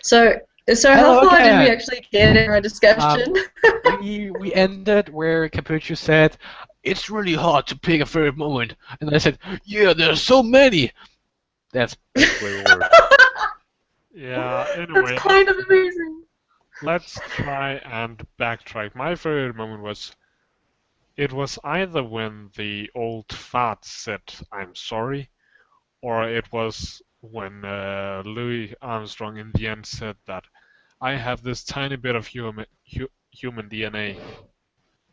So, how Hello far did we again. actually get in our Um, discussion? we ended where Capuccio said, "It's really hard to pick a favorite moment," and I said, "Yeah, there's so many." That's basically the word. Yeah, That's anyway, kind of amazing. let's try and backtrack. My favorite moment was it was either when the old fart said I'm sorry, or it was when Louis Armstrong in the end said that I have this tiny bit of human DNA.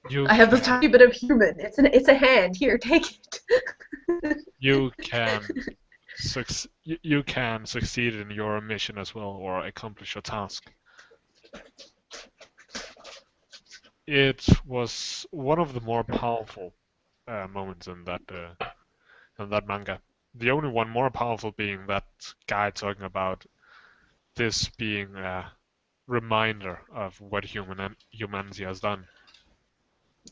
You I have this can tiny bit of human. It's a hand. Here, take it. you can you can succeed in your mission as well or accomplish your task. It was one of the more powerful moments in that manga. The only one more powerful being that guy talking about this being a reminder of what humanity has done.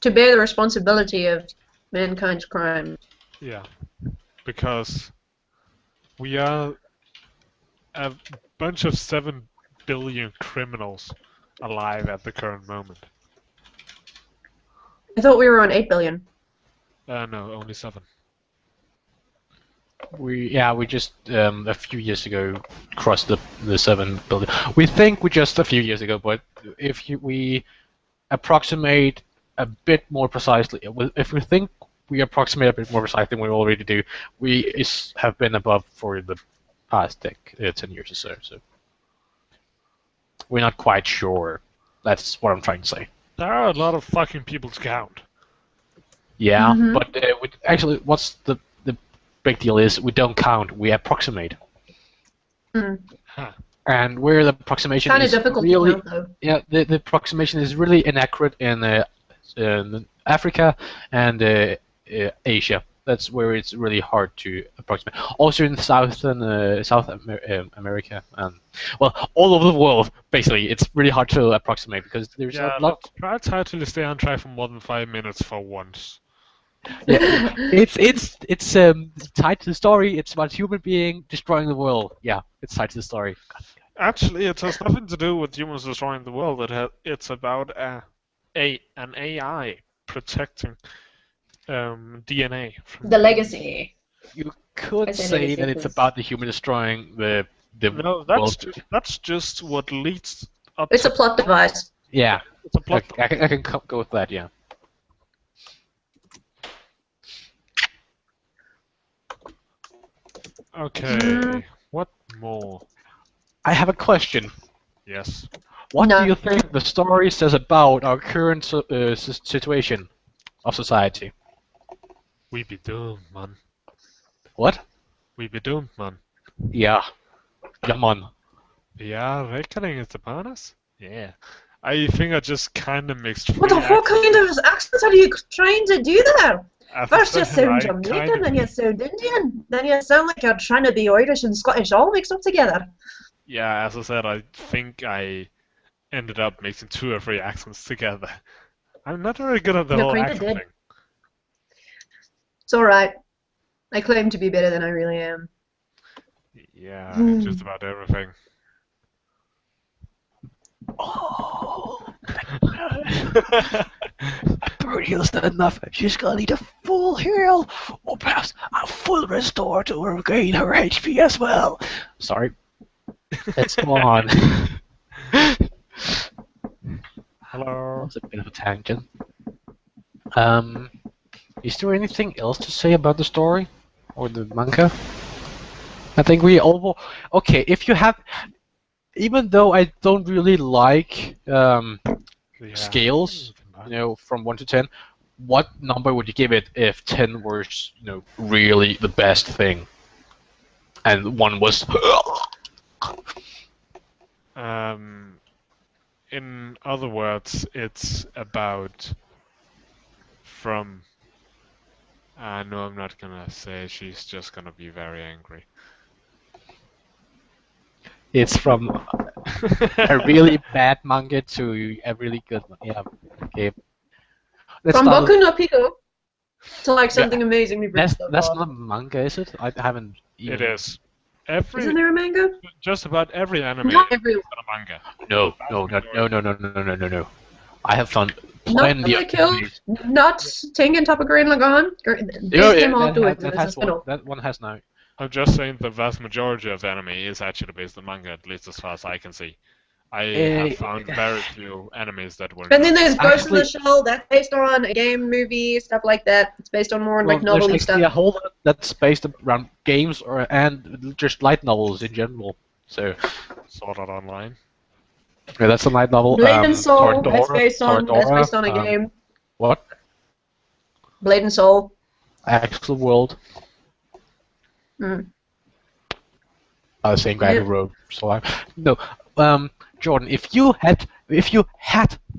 To bear the responsibility of mankind's crime. Yeah, because we are a bunch of 7 billion criminals alive at the current moment. I thought we were on 8 billion. No, only 7. We just a few years ago crossed the 7 billion. We think we just a few years ago, but we approximate a bit more precisely, if we think we approximate a bit more precisely than we already do, we have been above for the past 10 years or so. So we're not quite sure. That's what I'm trying to say. There are a lot of fucking people to count. Yeah, Mhm. but actually, what's the big deal is we don't count, we approximate. Mm. Huh. And where the approximation Kind of is difficult really, to count, though. yeah, the approximation is really inaccurate in Africa and Asia. That's where it's really hard to approximate. Also in South America and well, all over the world, basically, it's really hard to approximate because there's Yeah, a lot. let's try to stay on track for more than 5 minutes for once. Yeah, it's tied to the story. It's about a human being destroying the world. Yeah, it's tied to the story. Actually, it has nothing to do with humans destroying the world. It's about an AI protecting DNA from The legacy. You could I say say legacy that it's 'cause- about the human destroying the No, world. that's just what leads up It's to a plot device. Yeah, it's a plot. I can go with that. Yeah. Okay, what more? I have a question. Yes. What No. do you think the story says about our current situation of society? We be doomed, man. What? We be doomed, man. Yeah. Come on. Yeah, reckoning is upon us. Yeah. I think I just kind of mixed What three kind of accents are you trying to do there? First you sound I Jamaican, kind of- then you sound Indian, then you sound like you're trying to be Irish and Scottish all mixed up together. Yeah, as I said, I think I ended up mixing 2 or 3 accents together. I'm not very good at the You whole kinda accent did. thing. It's alright. I claim to be better than I really am. Yeah, just about everything. Oh. A bird heal's not enough. She's gonna need a full heal, or perhaps a full restore to regain her HP as well. Sorry. Let's go on. Hello. That's a bit of a tangent. Is there anything else to say about the story or the manga? I think we all. Okay, if you have, even though I don't really like Yeah. scales, from 1 to 10, what number would you give it if 10 was, really the best thing, and 1 was? In other words, it's about from. No, I'm not gonna say. She's just gonna be very angry. It's from a really bad manga to a really good one. Yeah. Okay. Let's From start Boku no Pico to like something amazingly That's brilliant. not a manga, is it? I haven't. It is. Isn't there a manga? just about every anime Not is everyone. a manga. No, no. I have found Not plenty of Really Kill, animes. not Tengen Toppa and Lagan. Yeah, They yeah, came out to it that as a has one. spin-off. That one has now. I'm just saying the vast majority of anime is actually based on manga, at least as far as I can see. I have found very few animes that were And then there's Ghost in the Actually- Shell. That's based on a game, movie, stuff like that. It's based on more like Well, there's novelty actually stuff. a whole lot that's based around games and just light novels in general. So Sword Art Online. yeah, that's a light novel. Blade and Soul. That's Toradora- based on Toradora, a game. What? Blade and Soul. Actual World. Mm. Same guy Yeah. who wrote Soul. No, Jordan, if you had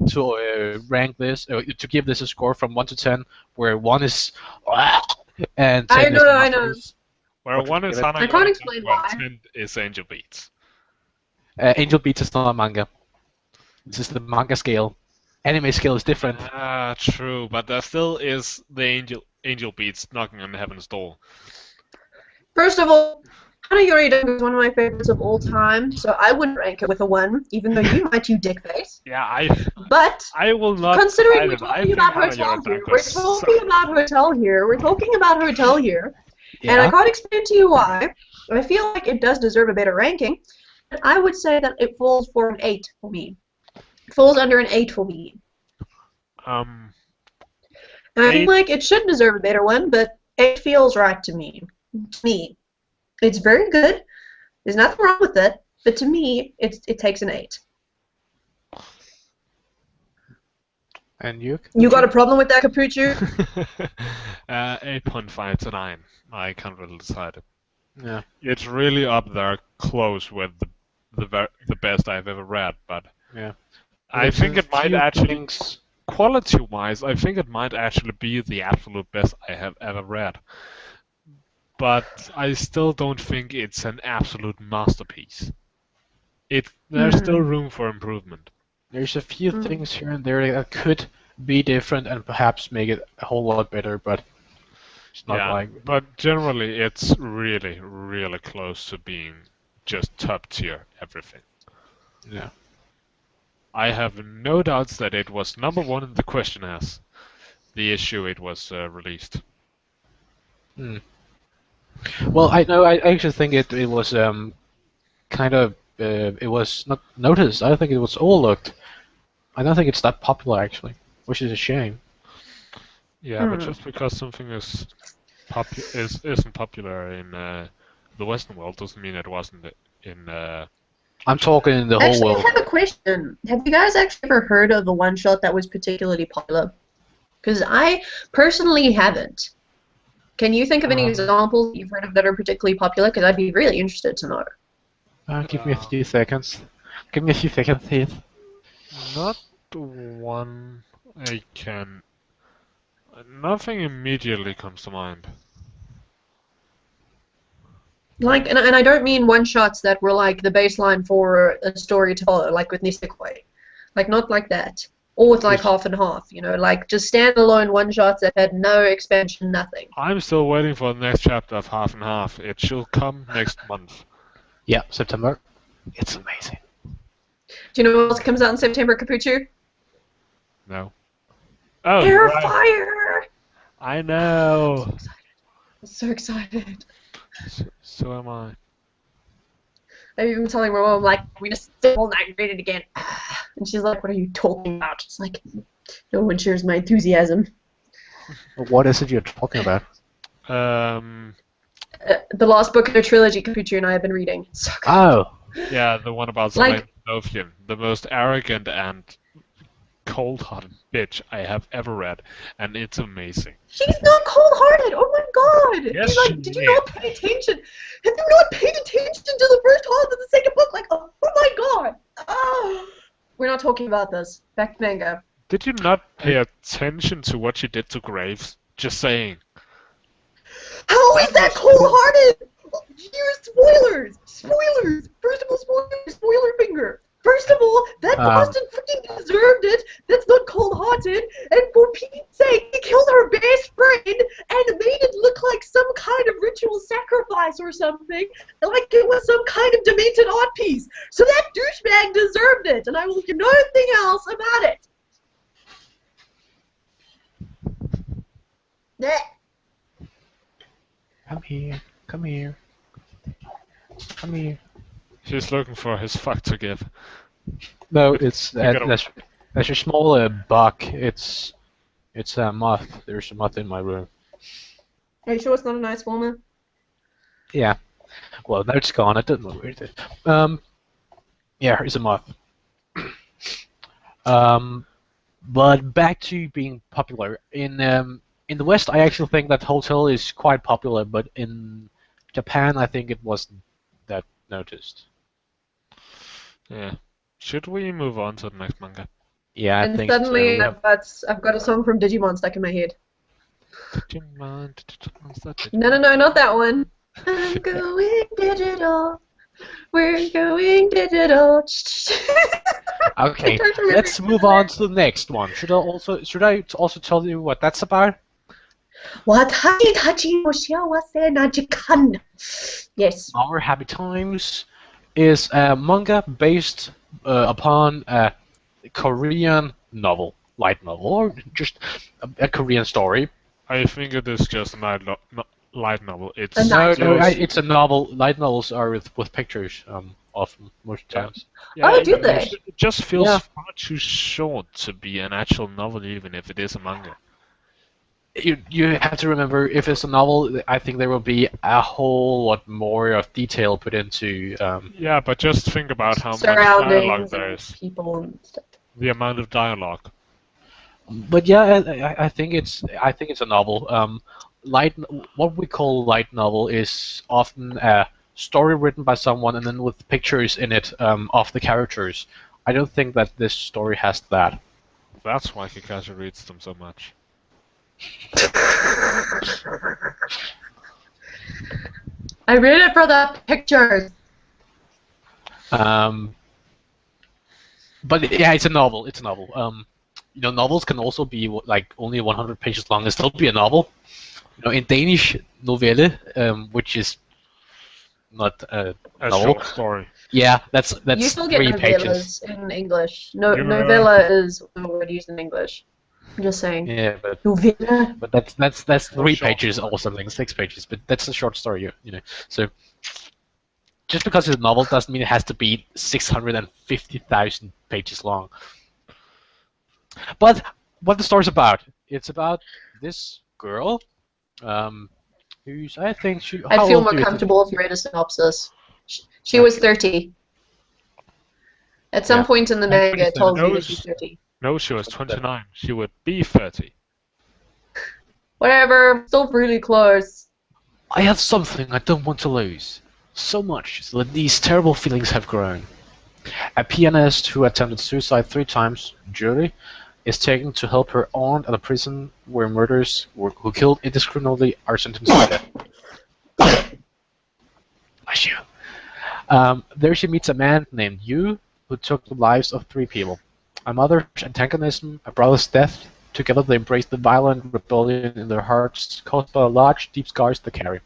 to rank this, to give this a score from 1 to 10, where 1 is and 10 I is know. masterpiece, Where What one would is you give it? Hana, I can't explain where why. 10 is Angel Beats. Angel Beats is not a manga. This is the manga scale. Anime scale is different. Ah, true, but there still is the Angel Beats knocking on heaven's door. First of all, Hana Yoridango is one of my favorites of all time, so I wouldn't rank it with a 1, even though you might, you dickface. Yeah, But I will not. considering we're fight it. I talking think about Hana hotel here, Yoridango we're is talking about hotel here, and I Yeah. can't explain to you why. I feel like it does deserve a better ranking, but I would say that it falls for an 8 for me. It falls under an 8 for me. Um, And I think 8? like it should deserve a better one, but 8 feels right to me. To me, it's very good. There's nothing wrong with it, but to me, it takes an 8. And you? You got a problem with that, Capuchu? 8.5 to 9. I can't really decide it. Yeah. It's really up there, close with the best I've ever read, but Yeah. I think it might actually, Things... quality-wise, I think it might actually be the absolute best I have ever read. But I still don't think it's an absolute masterpiece. There's still room for improvement. There's a few things here and there that could be different and perhaps make it a whole lot better, but it's not Yeah, like... but generally it's really, really close to being just top tier everything. Yeah. I have no doubts that it was number 1 in the questionnaires, the issue it was released. Hmm. Well, I actually think it was kind of it was not noticed. I think it was overlooked. I don't think it's that popular actually, which is a shame. Yeah, but just because something isn't popular in the Western world doesn't mean it wasn't in. I'm talking in the whole Actually, I world. have a question. Have you guys actually ever heard of a one-shot that was particularly popular? Because I personally haven't. Can you think of any examples you've heard of that are particularly popular? Because I'd be really interested to know. Give me a few seconds. Give me a few seconds, Heath. Not one I can. Nothing immediately comes to mind. Like, and I don't mean one-shots that were like the baseline for a story to follow, like with Nisekoi. Like, not like that. Or with like half and half, you know, like just standalone one-shots that had no expansion, nothing. I'm still waiting for the next chapter of Half and Half. It shall come next month. Yeah, September. It's amazing. Do you know what else comes out in September, Capuchu? No. Oh, Air right. Fire! I know. I'm so excited. So am I. I've even been telling my mom, like, we're going to sit all night and read it again. And she's like, what are you talking about? It's like, no one shares my enthusiasm. What is it you're talking about? The last book in the trilogy, Capuchu and I have been reading. It's so good. Oh, Yeah, the one about Like- Sofian, the most arrogant and cold-hearted bitch I have ever read, and it's amazing. She's not cold-hearted. Oh my god. Yes, You're she like, did you is. not pay attention? Have you not paid attention to the first half of the second book? Like, oh my god. Oh. We're not talking about this. Back to manga. Did you not pay attention to what she did to Graves? Just saying. How is that cold-hearted? Here's spoilers. Spoilers. First of all, spoiler finger. First of all, that bastard freaking deserved it. That's not cold-hearted. And for Pete's sake, he killed her best friend and made it look like some kind of ritual sacrifice or something. Like it kind of demented art piece. So that douchebag deserved it, and I will hear nothing else about it. Blech. Come here. Come here. Come here. He's looking for his fuck to give. No, it's gotta- that's a small bug. It's a moth. There's a moth in my room. Are you sure it's not a nice woman? Yeah. Well, now it's gone. I don't know where it is. Yeah, here's a moth. But back to being popular in the West, I actually think that Hotel is quite popular, but in Japan, I think it wasn't that noticed. Yeah. Should we move on to the next manga? Yeah, I And think so. suddenly We have- I've got a song from Digimon stuck in my head. Digimon, No, not that one. I'm going digital. We're going digital. Okay, don't remember let's move on to the next one. Should I also tell you what that's about? Watashitachi no shiawase na Jikan. Yes. Our Happy Times is a manga based upon a Korean novel, light novel, or just a Korean story. I think it is just a light novel. It's A night It's a novel. Light novels are with pictures, often, most times. Oh, do they? It just feels Yeah. far too short to be an actual novel, even if it is a manga. You have to remember, if it's a novel, I think there will be a whole lot more of detail put into. Yeah, but just think about how much dialogue Surroundings there and is. people and stuff. The amount of dialogue. But yeah, I think it's a novel. What we call light novel is often a story written by someone and then with pictures in it of the characters. I don't think that this story has that. That's why Kakashi reads them so much. I read it for the pictures. But yeah, it's a novel. It's a novel. Novels can also be like only 100 pages long and still be a novel. In Danish, novelle, which is not a A novel. short story. Yeah, that's You still get 3 pages. novellas in English. No, Yeah. novella is the word used in English. I'm just saying. Yeah, but Novella. that's 3 short. pages or something, 6 pages. But that's a short story, So just because it's a novel doesn't mean it has to be 650,000 pages long. But what the story's about? It's about this girl, who's I think she. I'd how feel old more do you think- comfortable if you read a synopsis. She was 30. At some Yeah. point in the manga, it told me that Knows- she's 30. No, she was 29. She would be 30. Whatever, still really close. I have something I don't want to lose. So much so that these terrible feelings have grown. A pianist who attempted suicide 3 times, Julie, is taken to help her aunt at a prison where murderers who killed indiscriminately are sentenced to death. Bless you. There she meets a man named Yu who took the lives of 3 people. A mother's antagonism, a brother's death. Together they embrace the violent rebellion in their hearts caused by large, deep scars they carry.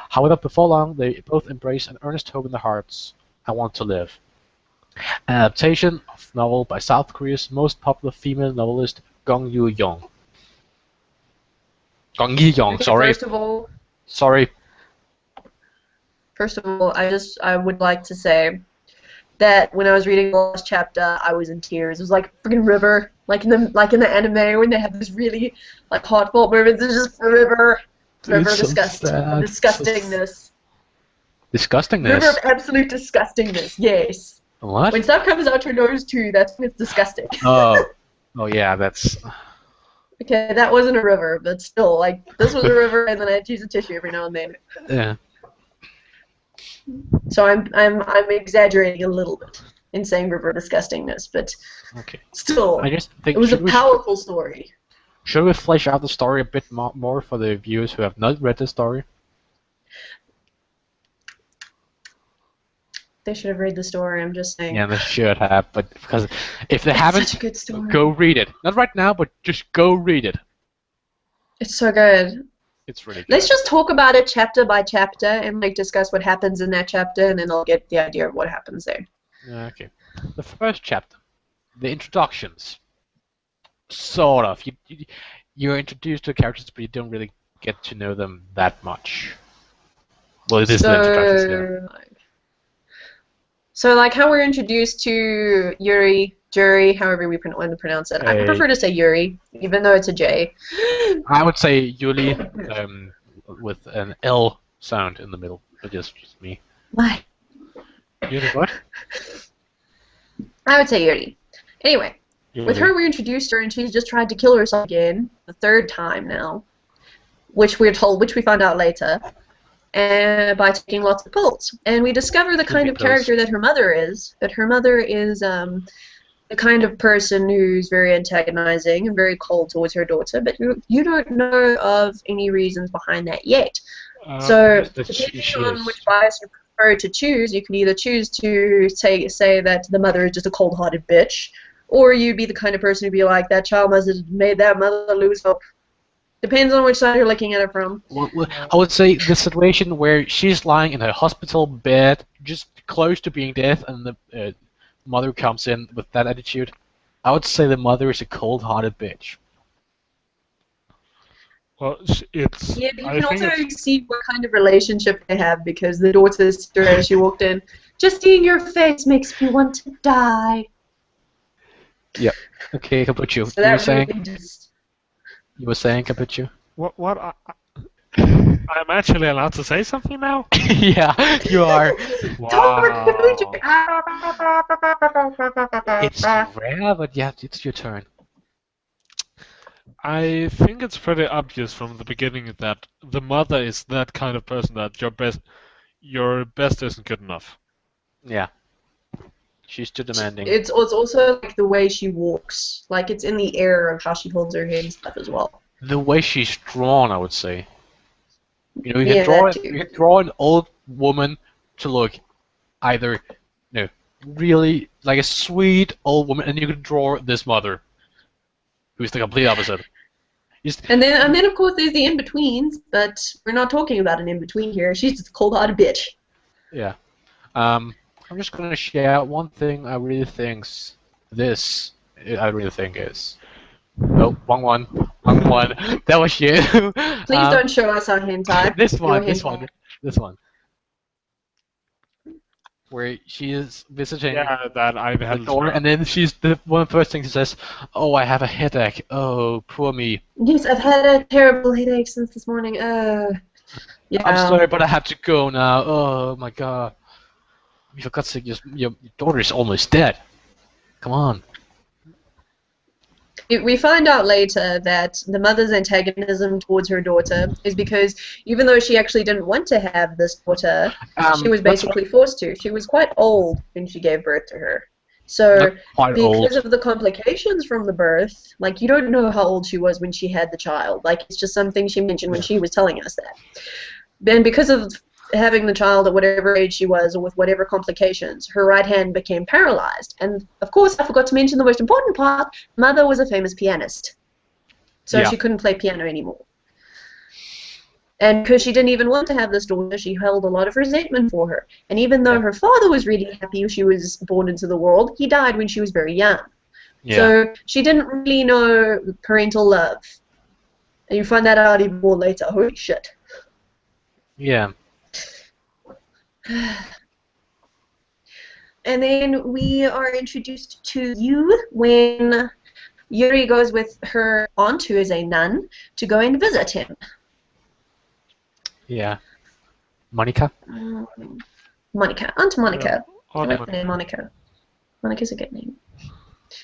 However, before long, they both embrace an earnest hope in their hearts. I want to live. An adaptation of novel by South Korea's most popular female novelist, Gong Yoo-young. Gong Yi-young, Okay, sorry. Sorry. First of all, I would like to say that when I was reading the last chapter, I was in tears. It was like a freaking river, like in the anime when they have this really like heartfelt moments. It's just river It's so disgust, sad. disgustingness, Disgustingness. river of absolute disgustingness. Yes, What? when stuff comes out your nose too, that's when it's disgusting. Oh yeah, that's. Okay, that wasn't a river, but still, like this was a river, and then I had to use a tissue every now and then. Yeah. So I'm exaggerating a little bit in saying river disgustingness, but Okay. still, I just think it was a should we- powerful story. Should we flesh out the story a bit more for the viewers who have not read the story? They should have read the story. I'm just saying. Yeah, they should have, but because if they It's haven't, such a good story. go read it. Not right now, but just go read it. It's so good. It's really good. Let's just talk about it chapter by chapter and like discuss what happens in that chapter, and then I'll get the idea of what happens there. Okay. The first chapter, the introductions. Sort of. You're introduced to characters, but you don't really get to know them that much. Well, it is the introductions there. So, like, how we're introduced to Jury, however we want to pronounce it. I prefer to say Yuri, even though it's a J. I would say Yuli, with an L sound in the middle. But just me. Why? Yuri what? I would say Yuri. Anyway, Yuri. with her we introduced her, and she's just tried to kill herself again, the third time now, which we found out later. And by taking lots of pills. And we discover the kind of character that her mother is. That her mother is the kind of person who's very antagonizing and very cold towards her daughter, but you don't know of any reasons behind that yet. So, depending on which bias you prefer to choose, you can either choose to say that the mother is just a cold-hearted bitch, or you'd be the kind of person who'd be like, that child must have made that mother lose hope. Depends on which side you're looking at it from. Well, I would say the situation where she's lying in her hospital bed, just close to being dead, and the mother comes in with that attitude. I would say the mother is a cold-hearted bitch. Well, it's... Yeah, but you can also see what kind of relationship they have, because the daughter sister, as she walked in, just seeing your face makes me want to die. Yep. Okay, Capuccio. So You were saying, Capuccio? What? I'm actually allowed to say something now? Yeah, you are. Wow. It's rare, but yeah, it's your turn. I think it's pretty obvious from the beginning that the mother is that kind of person that your best isn't good enough. Yeah. She's too demanding. It's also like the way she walks. Like, it's in the air of how she holds her head and stuff as well. The way she's drawn, I would say. You know, you Yeah, can draw an old woman to look either, really like a sweet old woman, and you can draw this mother, who's the complete opposite. And then of course there's the in-betweens, but we're not talking about an in-between here. She's just a cold-hearted bitch. Yeah. I'm just gonna share one thing I really think is. Oh, wrong one. That was you. Please don't show us our hentai. This one. Where she is visiting that I've had the door, and then one of the first things she says, "Oh, I have a headache. Oh, poor me." Yes, I've had a terrible headache since this morning. Yeah. I'm sorry, but I have to go now. Oh my god. For God's sake, your daughter is almost dead. Come on. We find out later that the mother's antagonism towards her daughter is because even though she actually didn't want to have this daughter, she was basically forced to. She was quite old when she gave birth to her. So because of the complications from the birth, like, you don't know how old she was when she had the child. Like, it's just something she mentioned when she was telling us that. Then because of having the child at whatever age she was, or with whatever complications, her right hand became paralyzed. And of course, I forgot to mention the most important part: mother was a famous pianist, so she couldn't play piano anymore. And because she didn't even want to have this daughter, she held a lot of resentment for her. And even though her father was really happy she was born into the world, he died when she was very young. Yeah. So she didn't really know parental love. And you find that out even more later. Holy shit. Yeah. And then we are introduced to Yu when Yuri goes with her aunt, who is a nun, to go and visit him. Yeah. Monica? Monica. Aunt Monica. Yeah. I like the name Monica. Monica's a good name.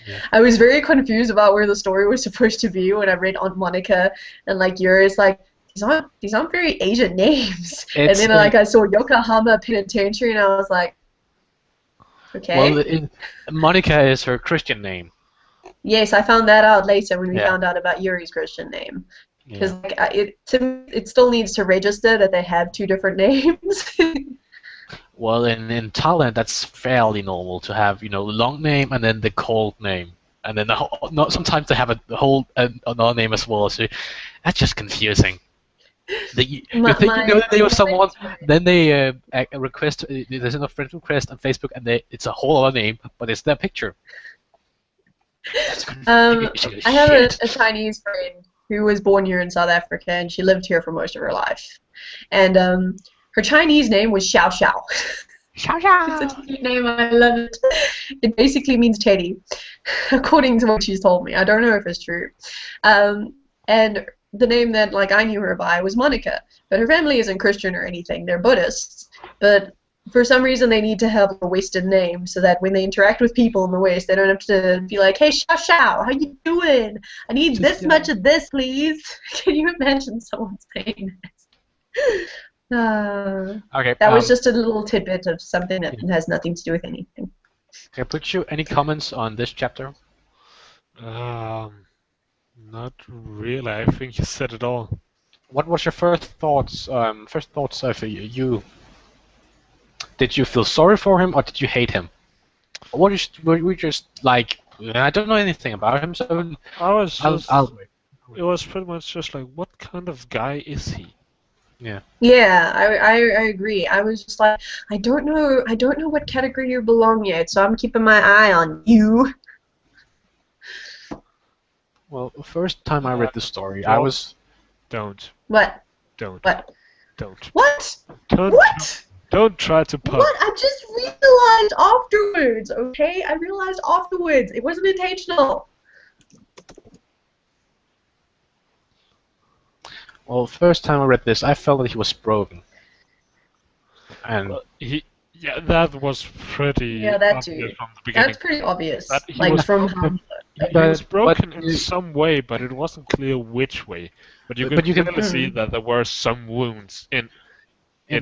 Yeah. I was very confused about where the story was supposed to be when I read Aunt Monica, and like Yuri's like, these aren't very Asian names. And then I saw Yokohama Penitentiary, and I was like, okay. Well, Monica is her Christian name. Yes, I found that out later when we found out about Yuri's Christian name. Because it still needs to register that they have two different names. Well, in Thailand, that's fairly normal to have, the long name and then the cold name. And then sometimes they have a whole another name as well. So that's just confusing. You My- think you know the name of my- someone, then they request. There's a friend request on Facebook, and it's a whole other name, but it's their picture. I have a Chinese friend who was born here in South Africa, and she lived here for most of her life. And her Chinese name was Xiao Xiao. It's a cute name. I love it. It basically means teddy, according to what she's told me. I don't know if it's true. And the name that I knew her by was Monica. But her family isn't Christian or anything. They're Buddhists. But for some reason, they need to have a Western name so that when they interact with people in the West, they don't have to be like, "Hey, Xiao Xiao, how you doing? I need this much of this, please." Can you imagine someone saying this? Okay. That was just a little tidbit of something that has nothing to do with anything. Can I put you any comments on this chapter? Not really. I think you said it all. What was your first thoughts? Of you. Did you feel sorry for him, or did you hate him? Or were you just like, I don't know anything about him, so I was just. I'll wait. It was pretty much just like, what kind of guy is he? Yeah. Yeah, I agree. I was just like, I don't know what category you belong yet, so I'm keeping my eye on you. Well, the first time I read the story, I was. Don't. What? Don't. What? Don't. What? Don't. What? Don't try to put. What? I just realized afterwards, okay? I realized afterwards. It wasn't intentional. Well, first time I read this, I felt that he was broken. And Yeah, that was pretty. Yeah, that obvious too. from the beginning. That's pretty obvious. That he Like was from broken. how. He was broken but in some way, but it wasn't clear which way. But you But could you can- clearly see that there were some wounds in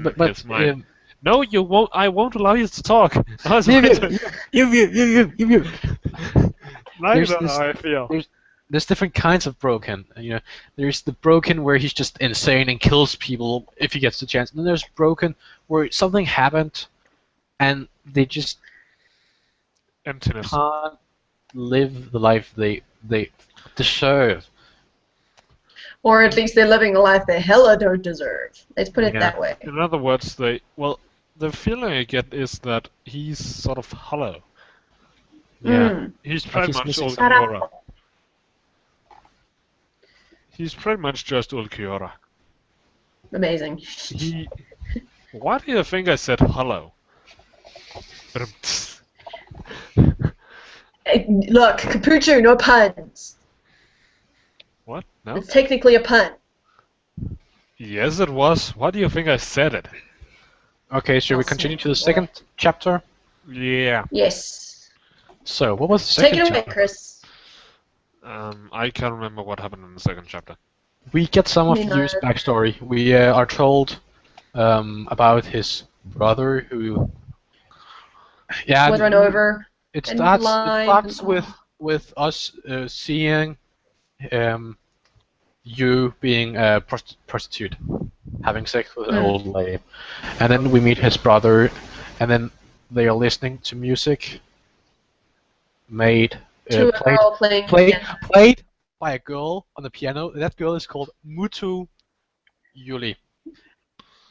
but his mind. No, you won't. I won't allow you to talk. I was waiting. You. Now you There's don't know this- how I feel. There's different kinds of broken. There's the broken where he's just insane and kills people if he gets the chance. And then there's broken where something happened, and they just Emptiness. can't live the life they deserve. Or at least they're living a life they hella don't deserve. Let's put it Yeah. that way. In other words, the feeling I get is that he's sort of hollow. Yeah. Mm. He's pretty he's much missing old Shut Kiora. up. He's pretty much just old Kiora. Amazing. He. Why do you think I said hollow? Hey, look, Capucho, no puns. What? No? It's technically a pun. Yes, it was. Why do you think I said it? Okay, should we continue to the second chapter? Yeah. Yes. So, what was the Take second it away, chapter? Chris. I can't remember what happened in the second chapter. We get some of Me Yu's neither. backstory. We are told about his brother who. Yeah, Was run over. It and starts. It blind starts and- with us seeing you being a prostitute, having sex with an old lady, and then we meet his brother, and then they are listening to music made To a girl playing piano. played by a girl on the piano. That girl is called Mutu Yuli,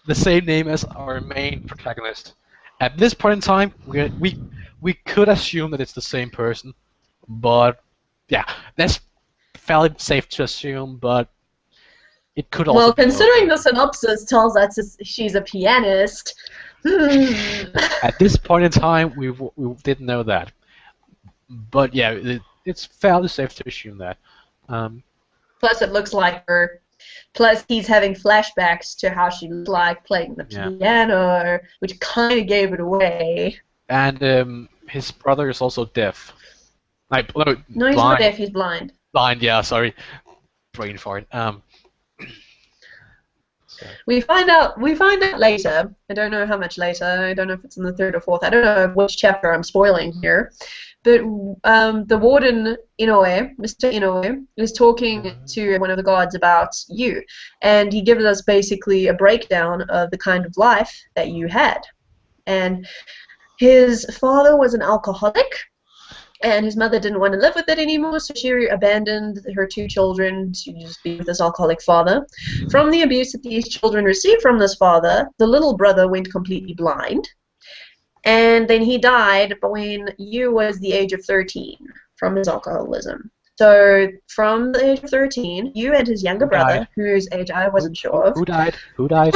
the same name as our main protagonist. At this point in time, we could assume that it's the same person, but yeah, that's fairly safe to assume. But it could also. Well, be considering wrong. the synopsis tells us she's a pianist. At this point in time, we didn't know that, but yeah, it's fairly safe to assume that. Plus, it looks like her. Plus, he's having flashbacks to how she looked like playing the Yeah. piano, which kind of gave it away. And his brother is also deaf. Like, no, No, he's not blind. deaf. He's blind. Blind, yeah, sorry. Brain fart. So. We find out later. I don't know how much later. I don't know if it's in the third or fourth. I don't know which chapter I'm spoiling here. But the warden Inoue, Mr. Inoue, is talking to one of the gods about you, and he gives us basically a breakdown of the kind of life that you had. And his father was an alcoholic, And his mother didn't want to live with it anymore, so she abandoned her 2 children to just be with this alcoholic father. From the abuse that these children received from this father, the little brother went completely blind. And then he died when Yu was the age of 13 from his alcoholism. So from the age of 13, Yu and his younger brother, whose age I wasn't sure of. Who died? Who died?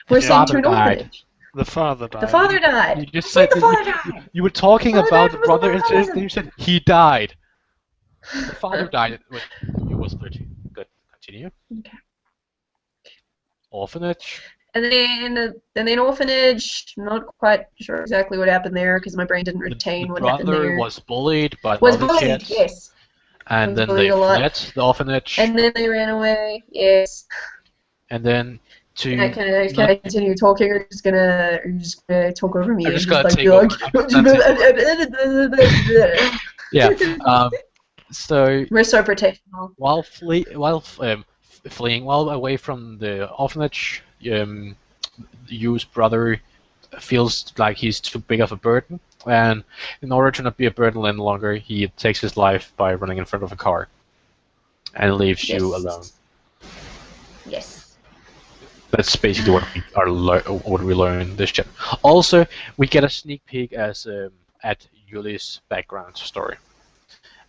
Were sent to an orphanage. The father died. The father died. You just said the father died. You were talking about the brother and alcoholism. then you said he died. The father died when he was 13. Good. Continue. Okay. Orphanage. And then orphanage. Not quite sure exactly what happened there because my brain didn't retain what happened there. The brother was bullied by Was other bullied, kids. yes. And Was then bullied they a lot. fled the orphanage. And then they ran away. Yes. And then Can I continue talking, or are you just gonna talk over me? I'm and just gonna like, take over. Yeah. So We're so protectional. while fleeing away from the orphanage, Yu's brother feels like he's too big of a burden, and in order to not be a burden any longer, he takes his life by running in front of a car, and leaves Yu alone. Yes. That's basically what we learn this chapter. Also, we get a sneak peek at Yuli's background story.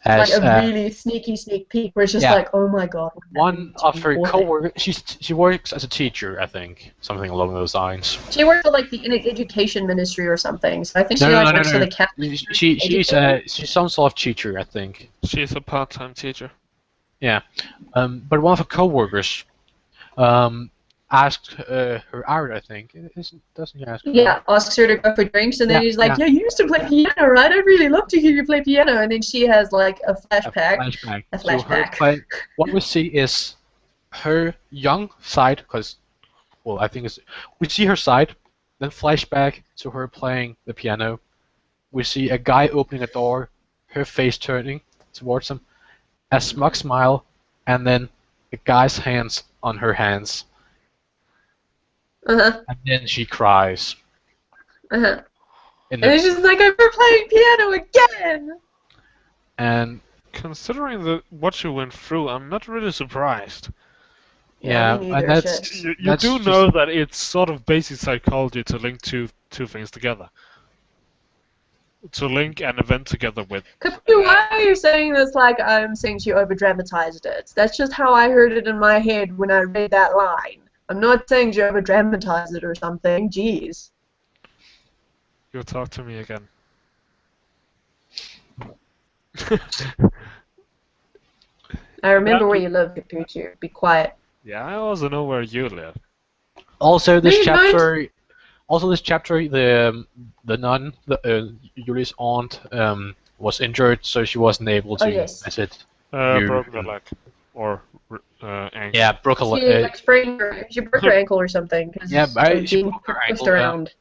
As, like a really sneaky sneak peek, where it's just like, oh my god. One of her co-workers, she works as a teacher, I think, something along those lines. She works for like the education ministry or something. So I think she works for the Catholic. She's some sort of teacher, I think. She's a part-time teacher. Yeah, but one of her co-workers asked her out, I think. Doesn't he ask her? Yeah, asks her to go for drinks, and then he's like, yeah, you used to play piano, right? I'd really love to hear you play piano. And then she has like a flashback. A flashback. What we see is her young side, because, well, I think we see her side, then flashback to her playing the piano. We see a guy opening a door, her face turning towards him, a smug smile, and then a guy's hands on her hands. And then she cries. And it's just like, I'm playing piano again! And considering what you went through, I'm not really surprised. Yeah, and that's... You do know that it's sort of basic psychology to link two things together. To link an event together with... Why are you saying this like I'm saying she over-dramatized it? That's just how I heard it in my head when I read that line. I'm not saying you over-dramatize it or something. Jeez. You'll talk to me again. I remember where you live, Capuccio. Be quiet. Yeah, I also know where you live. Also, this chapter, the nun, Yuli's aunt, was injured, so she wasn't able to visit. Broke her leg, or ankle. Yeah, broke her leg. She broke her ankle or something. Yeah, she broke her ankle. Around.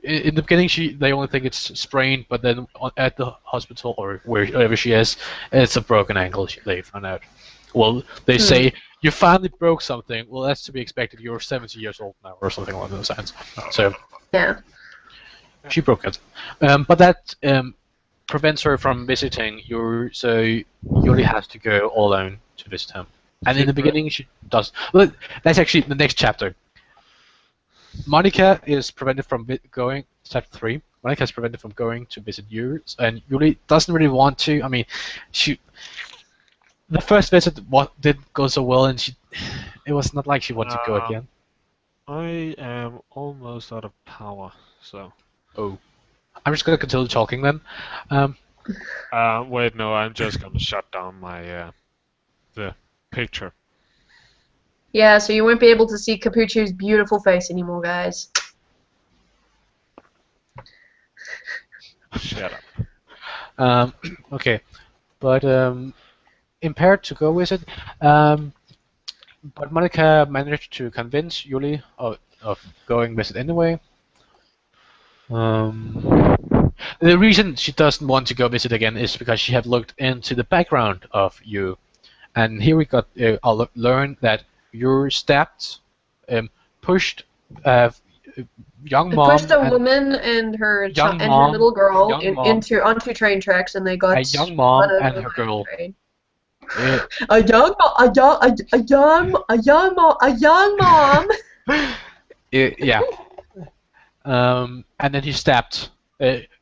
In the beginning, they only think it's sprained, but then at the hospital or wherever she is, it's a broken ankle. They found out. Well, they say you finally broke something. Well, that's to be expected. You're 70 years old now, or something along those lines. So yeah, she broke it, but that prevents her from visiting you. So Yuri has to go alone to visit him. And in the beginning, she does. Well, that's actually the next chapter. Monica is prevented from going. Chapter 3. Monica is prevented from going to visit Yuri, and Yuri doesn't really want to. I mean, the first visit didn't go so well, and it was not like she wanted to go again. I am almost out of power, so. Oh, I'm just gonna continue talking then. Wait, no, I'm just gonna shut down my the picture. Yeah, so you won't be able to see Capucci's beautiful face anymore, guys. Shut up. Okay, but impaired to go with it. But Monica managed to convince Yuli of going with it anyway. The reason she doesn't want to go visit again is because she had looked into the background of Yu, and here we got learn that Yu stabbed, pushed young They mom pushed a and woman and her young and her mom, little girl young mom, onto train tracks, and they got a young run mom over and her by a girl. train. Eh, A young mom. yeah. And then he stabbed.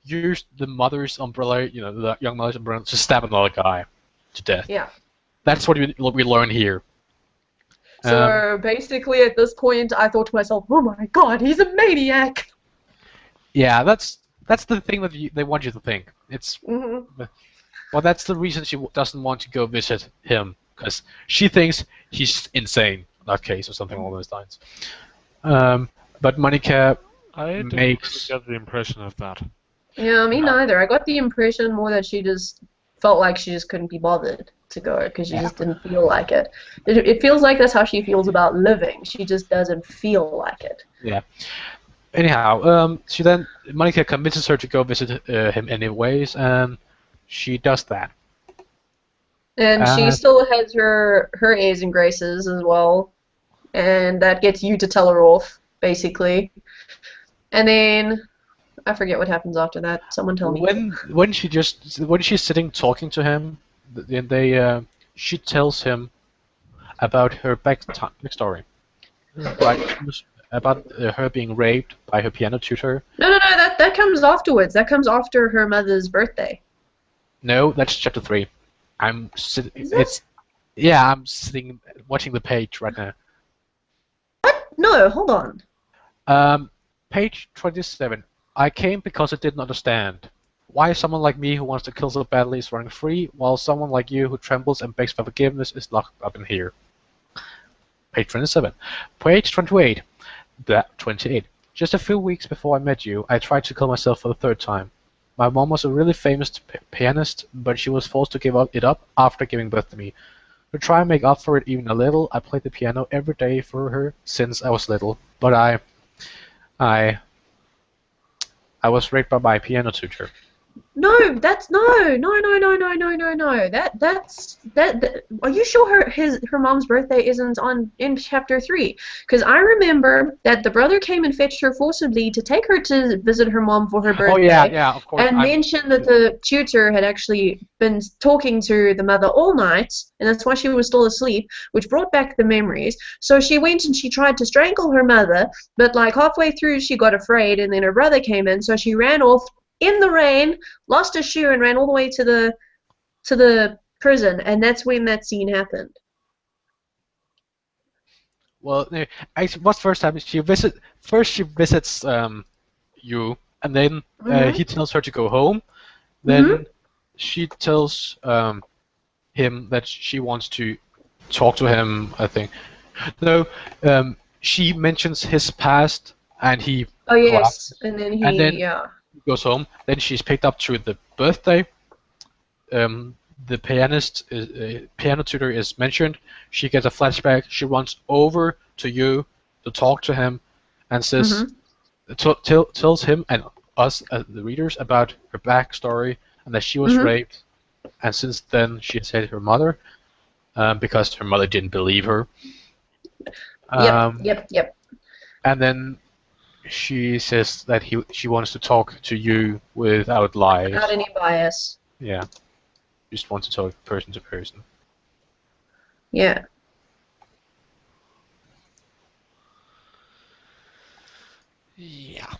Used the mother's umbrella, the young mother's umbrella, to stab another guy to death. Yeah. That's what we learn here. So basically, at this point, I thought to myself, "Oh my God, he's a maniac!" Yeah, that's the thing that they want you to think. It's well, that's the reason she doesn't want to go visit him, because she thinks he's insane in that case, or something along those lines. But Monica I didn't makes. really get the impression of that. Yeah, me neither. I got the impression more that she just felt like she just couldn't be bothered to go because she just didn't feel like it. It feels like that's how she feels about living. She just doesn't feel like it. Yeah. Anyhow, Monica convinces her to go visit him anyways, and she does that. And she still has her A's and graces as well, and that gets you to tell her off, basically. And then I forget what happens after that. Someone tell me. When she's sitting talking to him, then she tells him about her backstory, right? About her being raped by her piano tutor. No, that comes afterwards. That comes after her mother's birthday. No, that's chapter 3. I'm sitting watching the page right now. What? No, hold on. Page 27. I came because I didn't understand. Why someone like me who wants to kill so badly is running free, while someone like you who trembles and begs for forgiveness is locked up in here. Page 27. Page 28. 28. Just a few weeks before I met you, I tried to kill myself for the 3rd time. My mom was a really famous pianist, but she was forced to give it up after giving birth to me. To try and make up for it even a little, I played the piano every day for her since I was little. But I was raped by my piano tutor. No, that's no. That. Are you sure her mom's birthday isn't in chapter 3? Because I remember that the brother came and fetched her forcibly to take her to visit her mom for her birthday. Oh yeah, of course. And mentioned that the tutor had actually been talking to the mother all night, and that's why she was still asleep, which brought back the memories. So she went and she tried to strangle her mother, but like halfway through she got afraid, and then her brother came in, so she ran off in the rain, lost her shoe, and ran all the way to the prison, and that's when that scene happened. Well, actually, what's first happens? She visits you, and then he tells her to go home. Then she tells him that she wants to talk to him. I think. No, she mentions his past, and he. Oh yes, and then he goes home. Then she's picked up to the birthday. The piano tutor is mentioned. She gets a flashback. She runs over to you to talk to him, and says, tells him and us the readers about her backstory and that she was raped, and since then she has hated her mother because her mother didn't believe her. Yep. And then she says that she wants to talk to you without lies. Without any bias. Yeah. Just wants to talk person to person. Yeah. Yeah.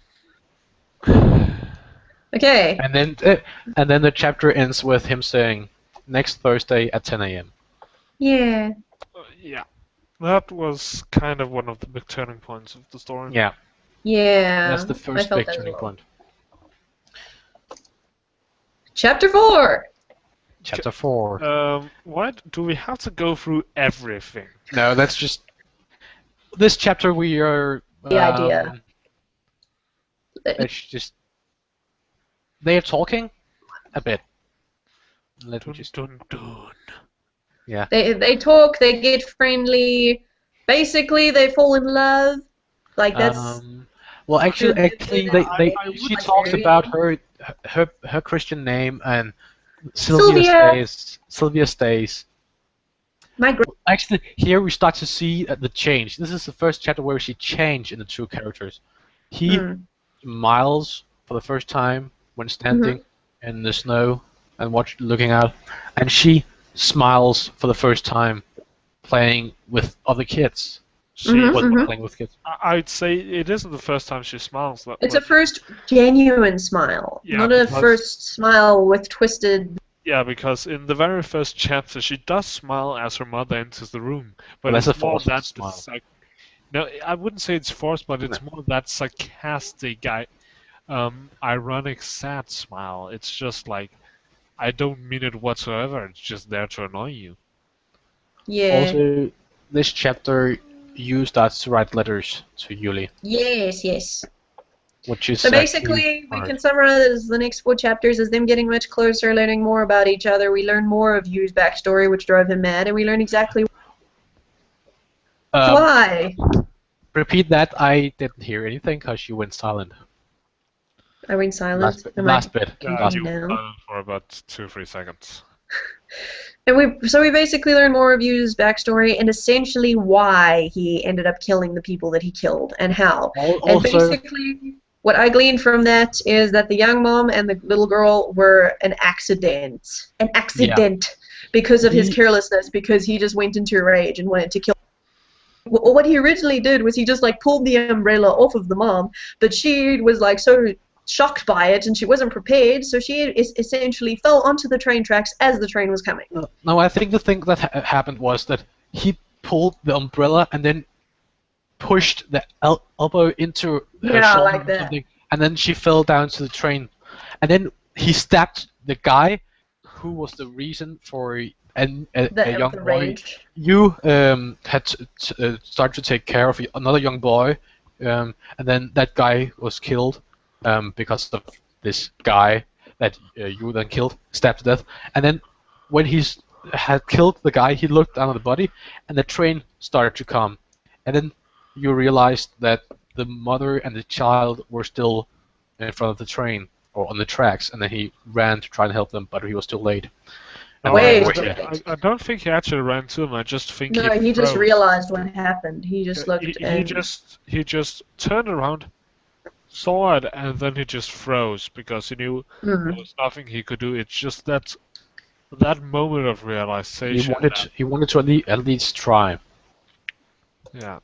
Okay. And then the chapter ends with him saying, "Next Thursday at 10 a.m." Yeah. Yeah. That was kind of one of the big turning points of the story. Yeah. Yeah. That's the first big turning point. Chapter 4. Chapter 4. Why do we have to go through everything? No, that's just this chapter. We are the idea. It's just they are talking a bit. Let me just. Yeah. They talk. They get friendly. Basically, they fall in love. Like that's. Well, actually, she talks about her Christian name and Sylvia stays. Actually, here we start to see the change. This is the first chapter where she changed in the two characters. He smiles for the first time when standing in the snow and looking out, and she smiles for the first time playing with other kids. She wasn't playing with kids. I'd say it isn't the first time she smiles. It's a first genuine smile, not a first smile with twisted... Yeah, because in the very first chapter, she does smile as her mother enters the room. But that's it's a more forced that smile. no, I wouldn't say it's forced, but it's more that sarcastic, ironic, sad smile. It's just like, I don't mean it whatsoever. It's just there to annoy you. Yeah. Also, this chapter, you start to write letters to Yuli. Yes. Which is so basically, we can summarize the next 4 chapters as them getting much closer, learning more about each other. We learn more of Yu's backstory, which drove him mad, and we learn exactly why. Repeat that. I didn't hear anything because you went silent. I went silent. Last bit. Yeah, you went silent for about 2-3 seconds. And we basically learn more of Yu's backstory and essentially why he ended up killing the people that he killed and how. And basically, what I gleaned from that is that the young mom and the little girl were an accident. Because of his carelessness, because he just went into a rage and wanted to kill. What he originally did was he just like pulled the umbrella off of the mom, but she was like so shocked by it and she wasn't prepared, so she essentially fell onto the train tracks as the train was coming. No, I think the thing that happened was that he pulled the umbrella and then pushed the elbow into her shoulder like that. And then she fell down to the train. And then he stabbed the guy who was the reason for a young boy. Rage. You had started to take care of another young boy, and then that guy was killed because of this guy that you then killed, stabbed to death. And then when he had killed the guy, he looked down at the body, and the train started to come. And then you realized that the mother and the child were still in front of the train, or on the tracks, and then he ran to try and help them, but he was too late. Wait. I don't think he actually ran to him. I just think he just realized what happened. He just looked he just turned around, saw it, and then he just froze because he knew there was nothing he could do. It's just that moment of realization. He wanted to at least try. Yeah.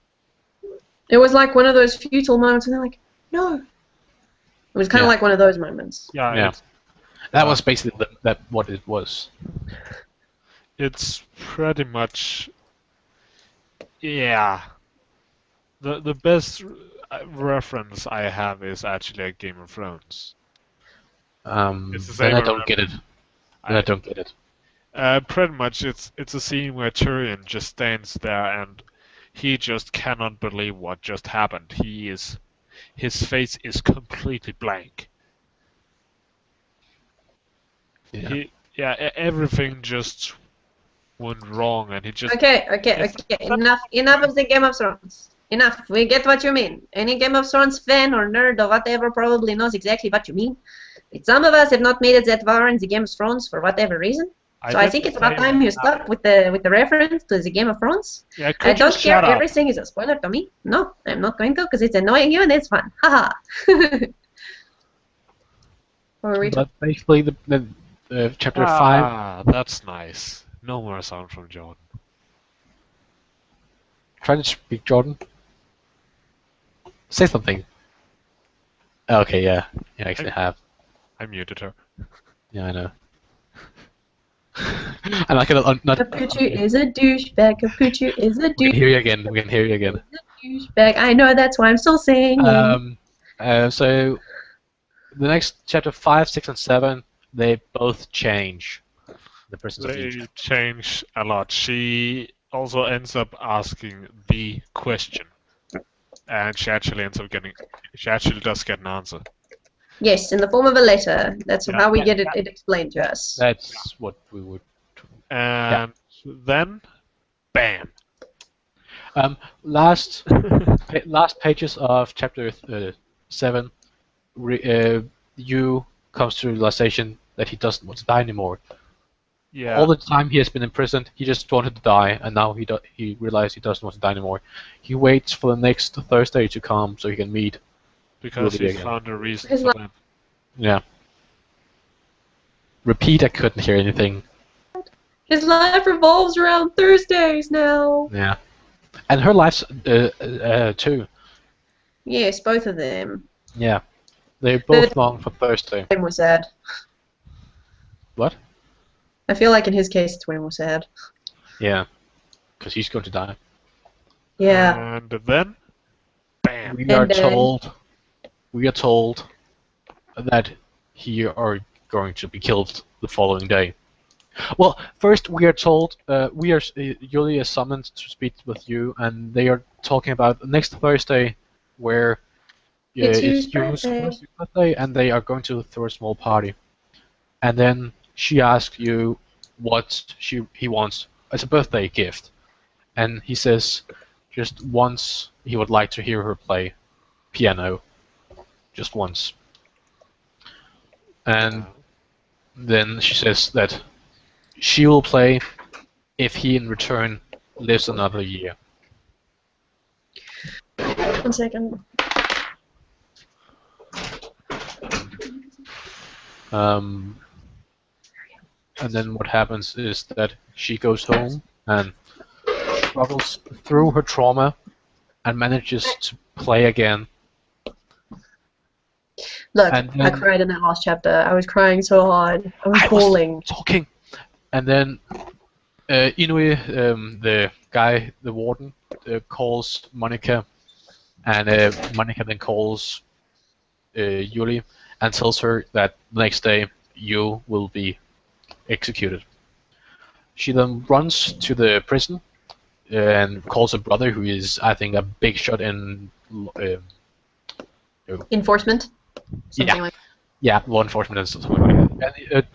It was like one of those futile moments, and they're like, no. It was kind of like one of those moments. Yeah. That was basically what it was. It's pretty much, yeah. The best reference I have is actually a Game of Thrones. Then I don't get it. I don't get it. Pretty much, it's a scene where Tyrion just stands there and he just cannot believe what just happened. His face is completely blank. Everything just went wrong, and he just... Okay. Enough of the Game of Thrones. Enough. We get what you mean. Any Game of Thrones fan or nerd or whatever probably knows exactly what you mean. But some of us have not made it that far in the Game of Thrones for whatever reason. So I think it's about time you stop with the reference to the Game of Thrones. Yeah, I don't care. Everything is a spoiler to me. No, I'm not going to, because it's annoying you and it's fun. Haha. But basically, the chapter 5. Ah, that's nice. No more sound from Jordan. Try to speak, Jordan. Say something. Okay, yeah. You actually have. I muted her. Yeah, I know. I'm not gonna. Capucci is a douchebag. Capucci is a douchebag. We can hear you again. We can hear you again. Douchebag. I know, that's why I'm still saying. So the next chapter 5, 6, and 7, they both change. The presence of each. They change a lot. She also ends up asking the question, and she actually does get an answer. Yes, in the form of a letter. That's how we get it explained to us. That's what we would. And then, bam. Last pages of chapter 7, you comes to the realization that he doesn't want to die anymore. Yeah. All the time he has been imprisoned, he just wanted to die, and now he realized he doesn't want to die anymore. He waits for the next Thursday to come so he can meet Because Will be he again. found a reason His for that. Yeah. Repeat, I couldn't hear anything. His life revolves around Thursdays now. Yeah. And her life's too. Yes, both of them. Yeah. They both long for Thursday. It's way more sad. What? I feel like in his case it's way more sad. Yeah. Because he's going to die. Yeah. And then, bam. We are And then- told that he are going to be killed the following day. Well, first we are told Yuli is summoned to speak with you, and they are talking about next Thursday, where It's it's Yu's Yu's birthday, and they are going to throw a small party. And then she asks you what he wants as a birthday gift, and he says just once he would like to hear her play piano, just once. And then she says that she will play if he in return lives another year. 1 second. And then what happens is that she goes home and struggles through her trauma and manages to play again. Look, And I then- cried in that last chapter. I was crying so hard. I was I bawling. was talking, and then Inui, the guy, the warden, calls Monica, and Monica then calls Yuli and tells her that the next day you will be executed. She then runs to the prison and calls her brother, who is, I think, a big shot in Enforcement? Something like law enforcement and something like that. And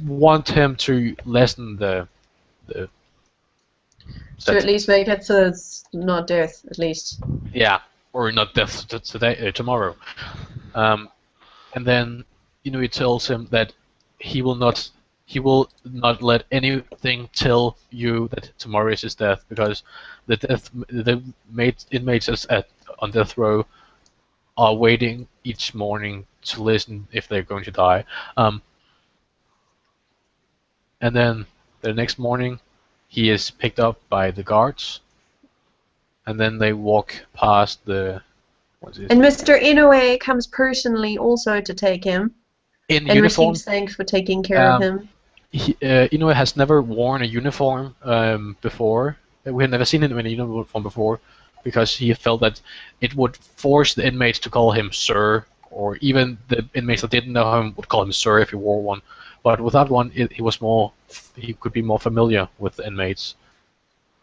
want him to lessen the to at least make it so it's not death, at least. Yeah, or not death today, tomorrow. And then Inui tells him that he will not let anything tell you that tomorrow is his death, because the inmates on death row are waiting each morning to listen if they're going to die. And then the next morning, he is picked up by the guards, and then they walk past the. What's it? And Mr. Inoue comes personally also to take him In and uniform. receives thanks for taking care of him. Inoue has never worn a uniform before. We had never seen him in a uniform before, because he felt that it would force the inmates to call him sir, or even the inmates that didn't know him would call him sir if he wore one. But without one, he could be more familiar with the inmates,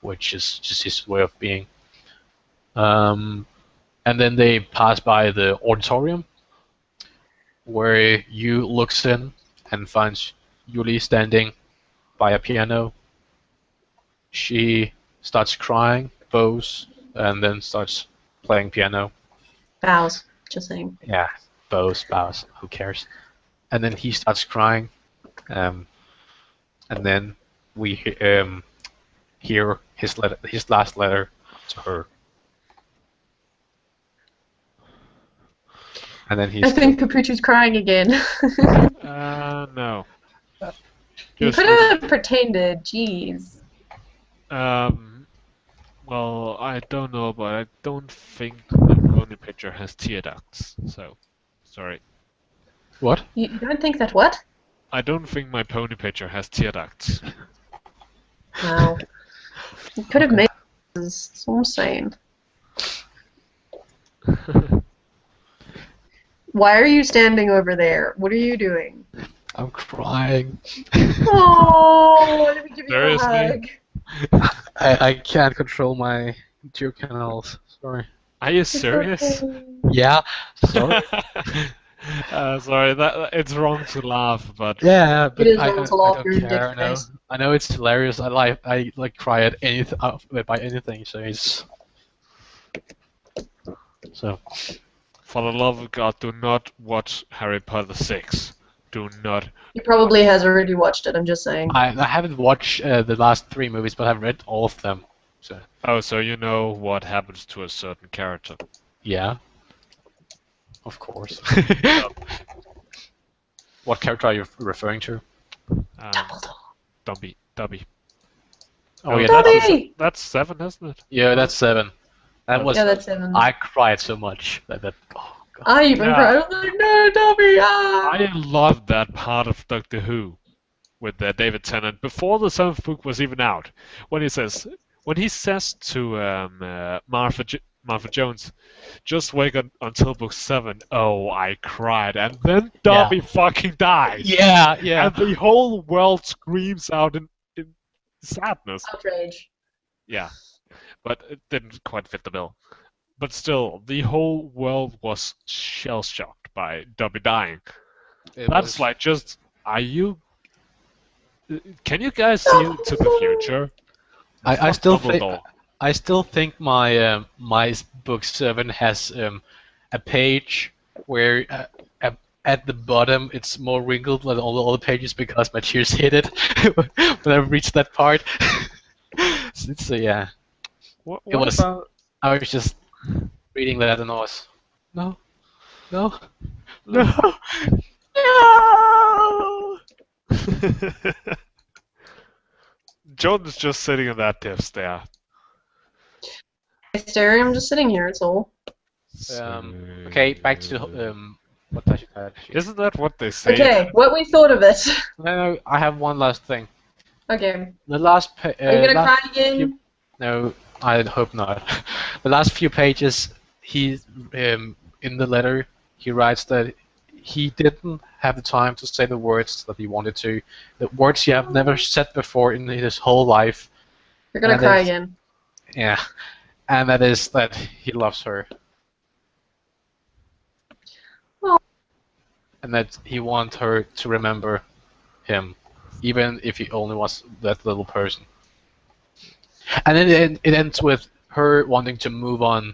which is just his way of being. And then they pass by the auditorium, where Yu looks in and finds Yuli standing by a piano. She starts crying, bows, and then starts playing piano. Bows, just saying. Yeah, bows, who cares? And then he starts crying, and then we hear his last letter to her. And then I think Capucci's crying again. No. You Just could have pretended, jeez. Well, I don't know, but I don't think the pony picture has tear ducts, so sorry. What? You don't think that what? I don't think my pony picture has tear ducts. Wow. You could have made this. That's what I'm saying. Why are you standing over there? What are you doing? I'm crying. Oh, let me give you a Seriously? hug. I can't control my tear canals. Sorry. Are you It's serious? okay. Yeah. Sorry. Sorry, it's wrong to laugh, but Yeah, but is I wrong to laugh, don't you're care. ridiculous. I know it's hilarious. I cry at anything by anything. So it's so. for the love of God, do not watch Harry Potter 6. Do not. He probably has already watched it, I'm just saying. I haven't watched the last 3 movies, but I've read all of them. So Oh, so you know what happens to a certain character. yeah. Of course. What character are you referring to? Dobby. Oh yeah, Dobby! That's 7, isn't it? yeah, that's 7. That was. Yeah, that's 7. I cried so much that. Oh god. I even cried. I was like, no, Dobby! Ah! I loved that part of Doctor Who with David Tennant before the 7th book was even out. When he says to Martha Jones, just wait until book 7. Oh, I cried, and then Dobby fucking dies. Yeah. And the whole world screams out in sadness. Outrage. Yeah, but it didn't quite fit the bill. But still, the whole world was shell-shocked by Dobby dying. That's like just, can you guys see into the future? I still think my my book 7 has a page where at the bottom it's more wrinkled than all the pages because my tears hit it when I reached that part. So yeah. What I was just reading that and I was no. Jordan's just sitting in that death stare. I'm just sitting here, it's all. Okay, back to Watashitachi. Isn't that what they say? Okay, what we thought of it. No, I have one last thing. Okay. The last Are you gonna cry again? No, I hope not. The last few pages, he in the letter he writes that he didn't have the time to say the words that he wanted to, the words he have never said before in his whole life. You're gonna cry again. Yeah, and that is that he loves her. Oh. And that he wants her to remember him, even if he only was that little person. And then it ends with her wanting to move on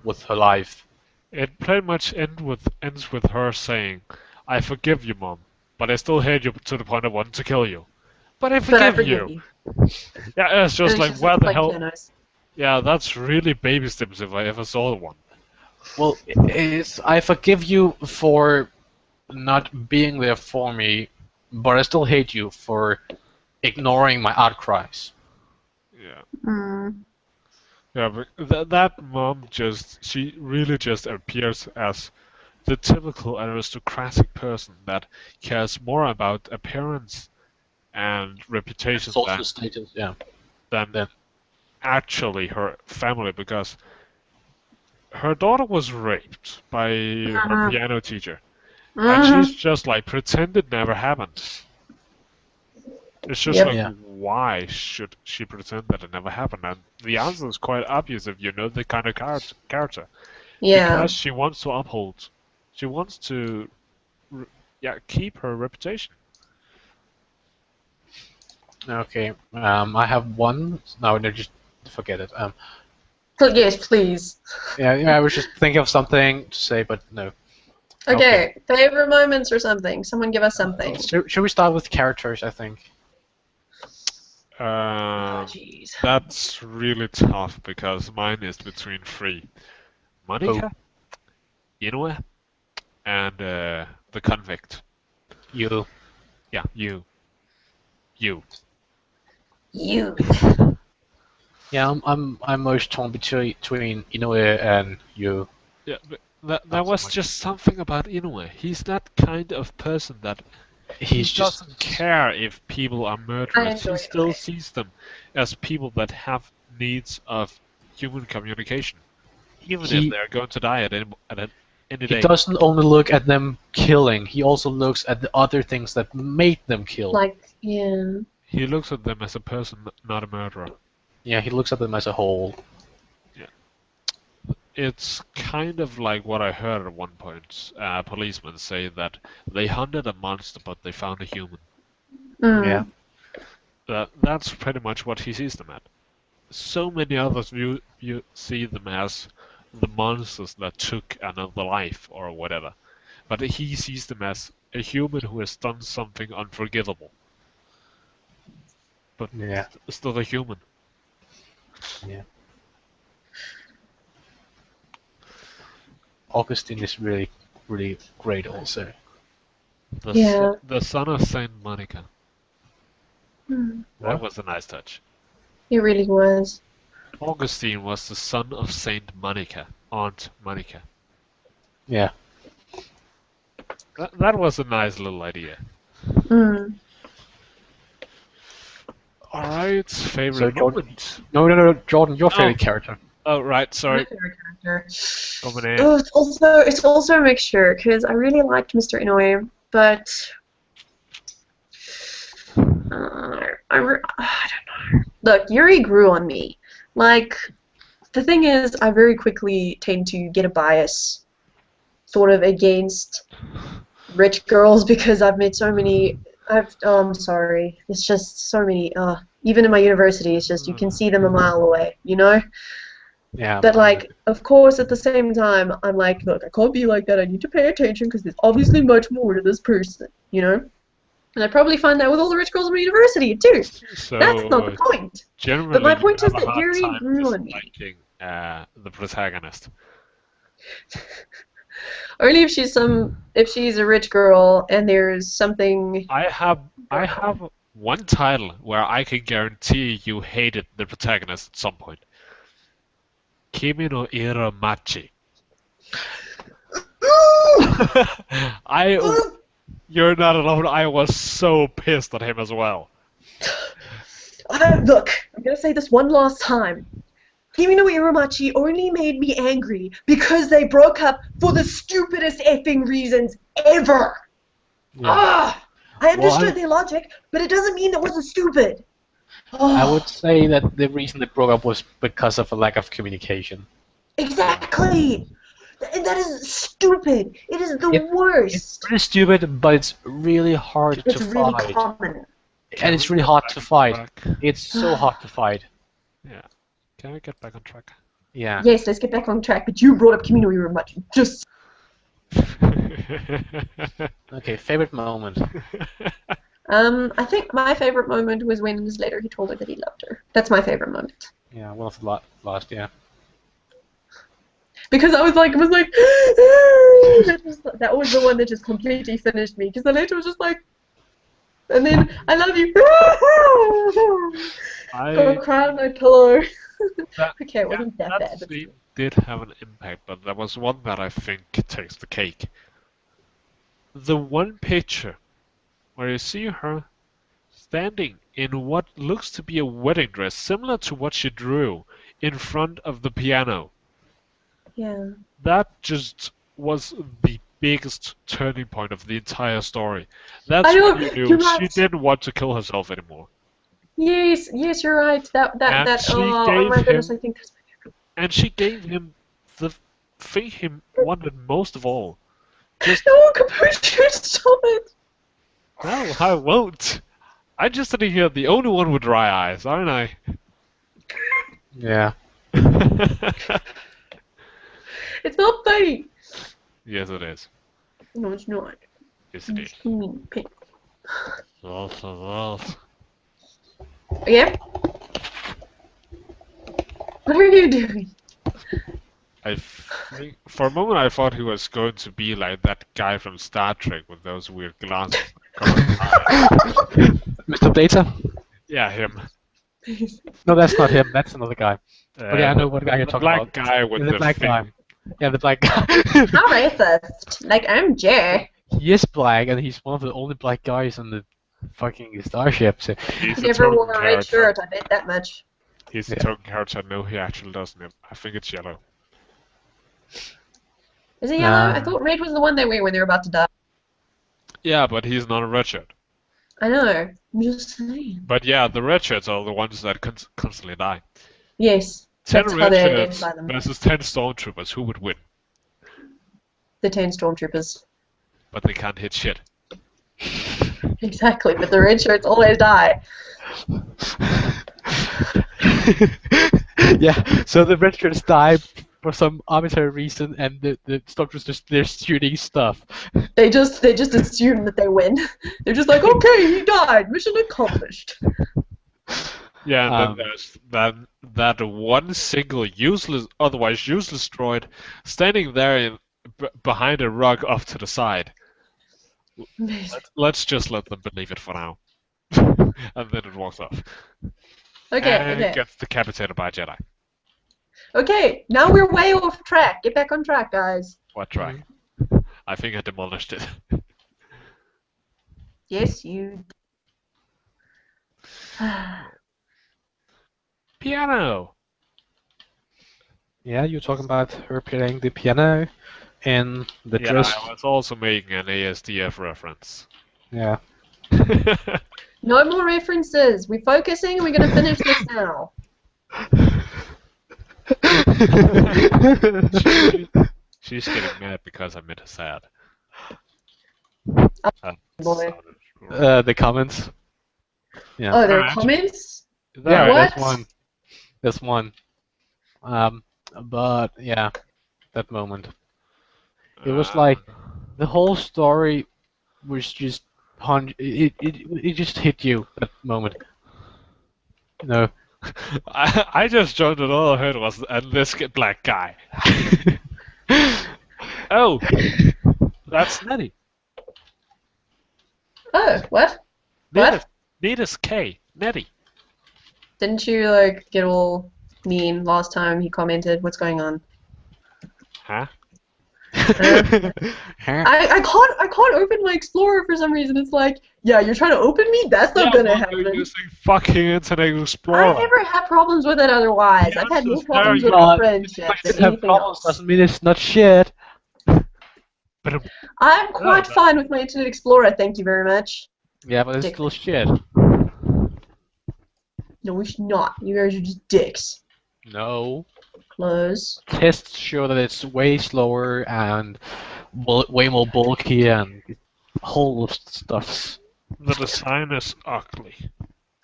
with her life. It pretty much ends with her saying, "I forgive you, Mom, but I still hate you to the point I want to kill you. But I forgive you." Yeah, it's just like, where the hell? Yeah, that's really baby steps if I ever saw one. Well, I forgive you for not being there for me, but I still hate you for ignoring my outcries. Yeah. Yeah, but that mom she really just appears as the typical aristocratic person that cares more about appearance and reputation Social status, yeah. than actually her family, because her daughter was raped by her piano teacher, and she's just like pretend it never happened. It's just like, why should she pretend that it never happened? And the answer is quite obvious if you know the kind of character. Yeah. Because she wants to uphold. She wants to, keep her reputation. Okay. I have one. No, just forget it. Yes, please. Yeah, I was just thinking of something to say, but no. Okay. Favorite moments or something. Someone give us something. Should we start with characters? I think. That's really tough because mine is between 3: Monica, Inoue, and the convict. You. Yeah, you. Yeah, I'm most torn between Inoue and you. Yeah, but there was just something about Inoue. He's that kind of person that he doesn't care if people are murderers. He still sees them as people that have needs of human communication, even if they're going to die at any day. He doesn't only look at them killing. He also looks at the other things that made them kill. He looks at them as a person, not a murderer. Yeah, he looks at them as a whole. Yeah. It's kind of like what I heard at one point. Policemen say that they hunted a monster, but they found a human. Yeah. That's pretty much what he sees them at. So many others you see them as the monsters that took another life or whatever. But he sees them as a human who has done something unforgivable. But still a human. Yeah. Augustine is really really great also. The son of Saint Monica. Hmm. That What? was a nice touch. It really was. Augustine was the son of Saint Monica, Aunt Monica. Yeah. That was a nice little idea. Mm. Alright, favorite Jordan. moment. No, Jordan, your favorite character. Oh, right, My sorry. favorite character. Coming in. Oh, it's also a mixture because I really liked Mr. Inoue, but I don't know. Look, Yuri grew on me. Like, the thing is, I very quickly tend to get a bias, sort of against rich girls because I've met so many. I'm sorry. It's just so many. Even in my university, it's just you can see them a mile away. You know. Yeah. But like, of course, at the same time, I'm like, look, I can't be like that. I need to pay attention because there's obviously much more to this person. You know. And I probably find that with all the rich girls in my university too. So, That's not the point. generally, But my point you is have a that hard Yuri time grew on me. disliking the protagonist. Only if she's a rich girl and there's something. I have one title where I can guarantee you hated the protagonist at some point. Kimi no Ira Machi. You're not alone. I was so pissed at him as well. Look, I'm gonna say this one last time. Kimi no Iromachi only made me angry because they broke up for the stupidest effing reasons ever. Yeah. I understood their logic, but it doesn't mean it wasn't stupid. I would say that the reason they broke up was because of a lack of communication. Exactly. And that is stupid. It is the worst. It's pretty stupid, but it's really hard It's to really fight. common. And it's really hard to fight. It's so hard to fight. Yeah. Can we get back on track? Yeah. Yes, let's get back on track. But you brought up Kimi no Iromachi. Just. Okay, favorite moment. I think my favorite moment was when later he told her that he loved her. That's my favorite moment. Yeah, one of the last, yeah. Because I was like, that was the one that just completely finished me. Because the later was just like, and then I love you. Go cry on my pillow. Okay, it wasn't that bad. That scene did have an impact, but there was one that I think takes the cake. The one picture where you see her standing in what looks to be a wedding dress, similar to what she drew, in front of the piano. Yeah. That just was the biggest turning point of the entire story. That's when you knew she didn't want to kill herself anymore. Yes, you're right. Oh my goodness, I think that's my favorite. And she gave him the thing he wanted most of all. Just, no, Capuccio, stop it! No, I won't. I just sitting here the only one with dry eyes, aren't I? Yeah. It's not funny. Yes, it is. No, it's not. Yes, it is. Pink. Well. Yeah? What are you doing? For a moment I thought he was going to be like that guy from Star Trek with those weird glasses. Mr. Data? Yeah, him. No, that's not him. That's another guy. But yeah, I know what guy you're talking about. The black guy with the black thing. guy. Yeah, the black guy. How racist. Like, I'm Jay. He is black, and he's one of the only black guys on the fucking starship. So. He's He never wore a red shirt, I bet that much. He's a token character. No, he actually doesn't. I think it's yellow. Is it yellow? I thought red was the one they wear when they're about to die. Yeah, but he's not a red shirt. I know. I'm just saying. But yeah, the red shirts are the ones that constantly die. Yes. 10 That's how red they shirts identify them. versus 10 stormtroopers. Who would win? The 10 stormtroopers. But they can't hit shit. Exactly, but the red shirts always die. Yeah, so the red shirts die for some arbitrary reason, and the stormtroopers they're shooting stuff. They just assume that they win. They're just like, okay, he died, mission accomplished. Yeah, and then there's that one single otherwise useless droid standing there behind a rug off to the side. Amazing. Let's just let them believe it for now. And then it walks off. Okay, And okay. gets decapitated by a Jedi. Okay, now we're way off track. Get back on track, guys. What track? I think I demolished it. Yes, you. Piano! Yeah, you're talking about her playing the piano in the Yeah, dress. I was also making an ASDF reference. Yeah. No more references. We're focusing and we're gonna finish this now. She's getting mad because I made her sad. Boy. The comments. Yeah. Oh, there are Alright. comments? Yeah, What? there's one. There's one. But yeah, that moment. It was like the whole story was just it just hit you that moment. You know. I just joined it. All I heard was and this black guy. Oh, that's Nettie. Oh, what? What? Nita's K. Nettie. Didn't you like get all mean last time he commented? What's going on? Huh? I can't open my Explorer for some reason. It's like, yeah, you're trying to open me? That's not gonna You're happen. using fucking Internet Explorer. I never had problems with it otherwise. Yeah, I've had no just problems with very my good. friendship But than you have anything problems else. doesn't mean it's not shit. But I'm quite but- fine with my Internet Explorer, thank you very much. Yeah, but it's Dick. still shit. No, it's not. You guys are just dicks. No. Close. Tests show that it's way slower and way more bulky and a whole stuff. the design is ugly.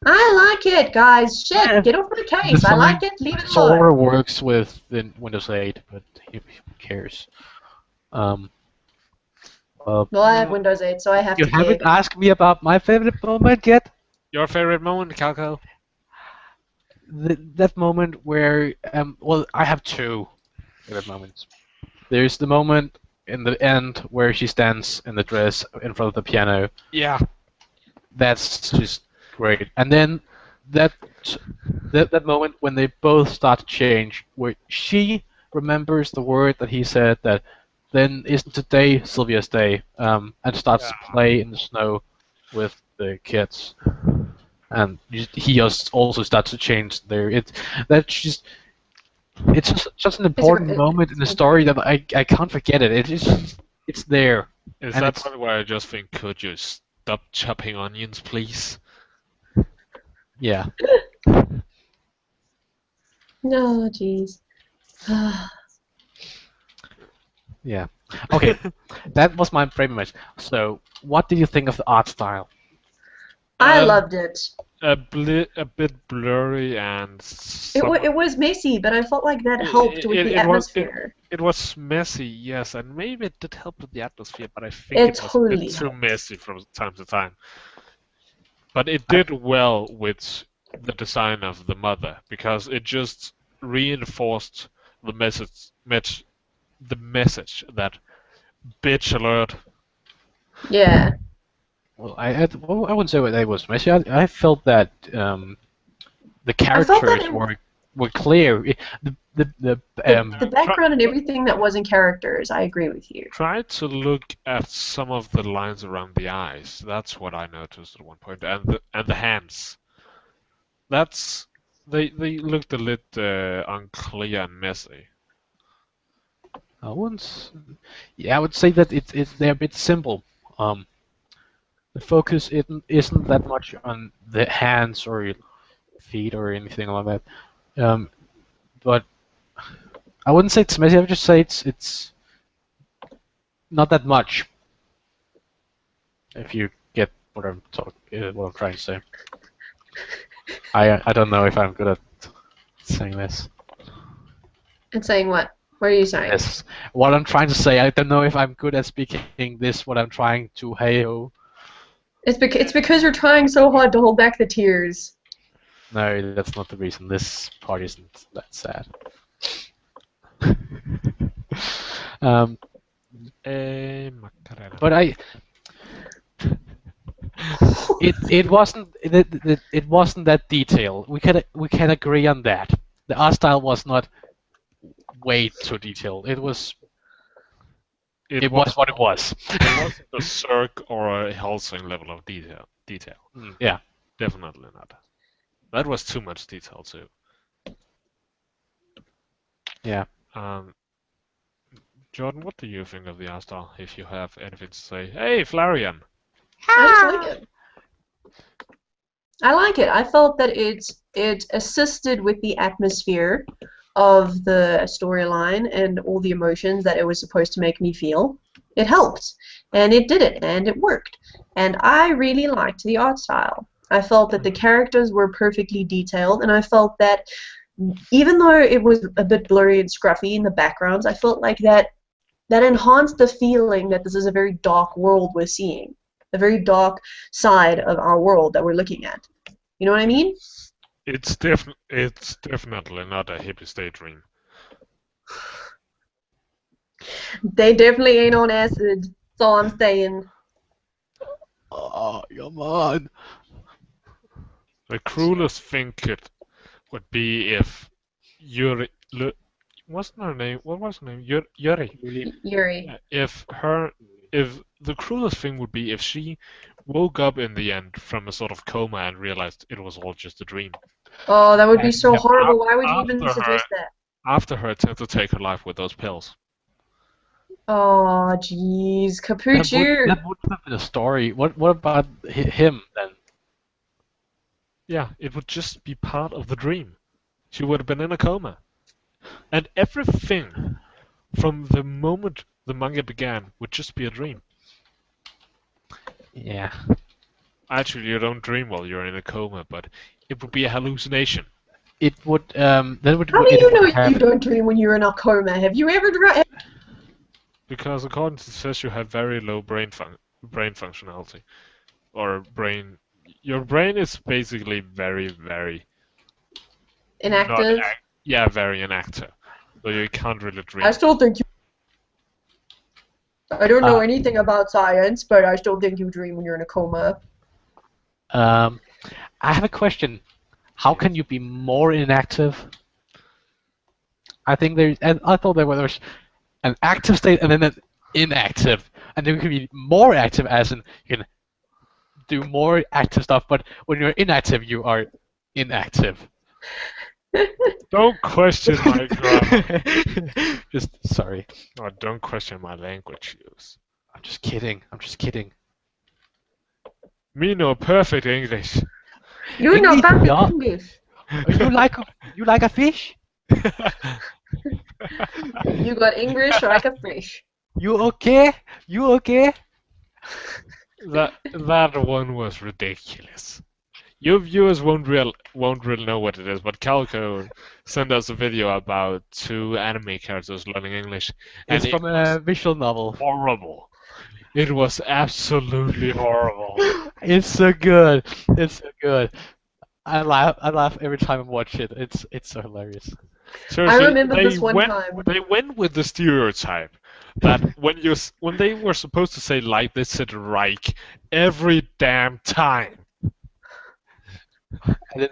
I like it, guys. Shit, Yeah. get off my case. I like it. Leave it alone. Sora works with the Windows 8, but who cares? Well, I have Windows 8, so I have You to haven't gig. asked me about my favorite moment yet. Your favorite moment, Calco? That moment where, well, I have two favorite moments. There's the moment in the end where she stands in the dress in front of the piano. Yeah. That's just great. And then that moment when they both start to change, where she remembers the word that he said that then isn't today Sylvia's day, and starts to play in the snow with the kids. And he just also starts to change there. That's just it's just an important moment in the story that I can't forget it. It's there. Is And that it's- part where I just think, could you stop chopping onions, please? Yeah. No, jeez. Yeah. Okay. That was my favorite match. So, what did you think of the art style? I loved it. A bit blurry and It was messy, but I felt like that helped with the atmosphere. It was messy, yes, and maybe it did help with the atmosphere, but I think It it was a totally bit too helped. messy from time to time. But it did well with the design of the mother, because it just reinforced the message that bitch alert. Yeah. Well, I wouldn't say that was messy. I felt that the I felt that characters were clear. The background and everything that was in characters, I agree with you. Try to look at some of the lines around the eyes. That's what I noticed at one point, and the hands. They looked a little unclear and messy. I wouldn't. Yeah, I would say that they're a bit simple. The focus isn't that much on the hands or feet or anything like that. But I wouldn't say it's messy. I would just say it's not that much. If you get what I'm trying to say. I don't know if I'm good at saying this. And saying what? What are you saying? Yes. What I'm trying to say, I don't know if I'm good at speaking this. What I'm trying to hey-ho. It's because you're trying so hard to hold back the tears. No, that's not the reason. This part isn't that sad. Macarena. But it wasn't that detailed. We can agree on that. The art style was not way too detailed. It was what it was. It wasn't a Cirque or a Helsing level of detail. Yeah. Definitely not. That was too much detail too. Yeah. Jordan, what do you think of the art style? If you have anything to say, hey, Flarian. I just like it. I like it. I felt that it assisted with the atmosphere of the storyline and all the emotions that it was supposed to make me feel. It helped, and it did it, and it worked. And I really liked the art style. I felt that the characters were perfectly detailed, and I felt that even though it was a bit blurry and scruffy in the backgrounds, I felt like that enhanced the feeling that this is a very dark world we're seeing, a very dark side of our world that we're looking at. You know what I mean? It's definitely not a hippie state dream. They definitely ain't on acid. That's all I'm saying. Oh, come on. The cruelest thing would be if Yuri, what's her name? What was her name? Yuri. Yuri. If the cruelest thing would be if she woke up in the end from a sort of coma and realized it was all just a dream. Oh, that would be so Yeah, horrible. Why would you even suggest that? After her attempt to take her life with those pills. Oh, jeez. Capuchin. That would have been a story. What about him then? Yeah, it would just be part of the dream. She would have been in a coma. And everything from the moment the manga began would just be a dream. Yeah. Actually, you don't dream while you're in a coma, but it would be a hallucination. It would that would. How do it you would know have- you don't dream when you're in a coma? Have you ever dreamt? Because according to this, you have very low brain functionality, or brain. Your brain is basically very, very Inactive? very inactive. So you can't really dream. I still think you. I don't know anything about science, but I still think you dream when you're in a coma. I have a question. How can you be more inactive? I thought there was an active state and then an inactive, and then you can be more active as in you can do more active stuff. But when you're inactive, you are inactive. Don't question my grammar. Just sorry. Or don't question my language use. I'm just kidding. Me know perfect English. You know English, perfect yeah. English. You like a fish? You got English like a fish. You okay? That one was ridiculous. Your viewers won't really know what it is, but Calico sent us a video about two anime characters learning English. It's from a visual novel. Horrible. It was absolutely horrible. It's so good. I laugh every time I watch it. It's so hilarious. Seriously, I remember this one time. They went with the stereotype that when they were supposed to say like, they said Reich every damn time. And then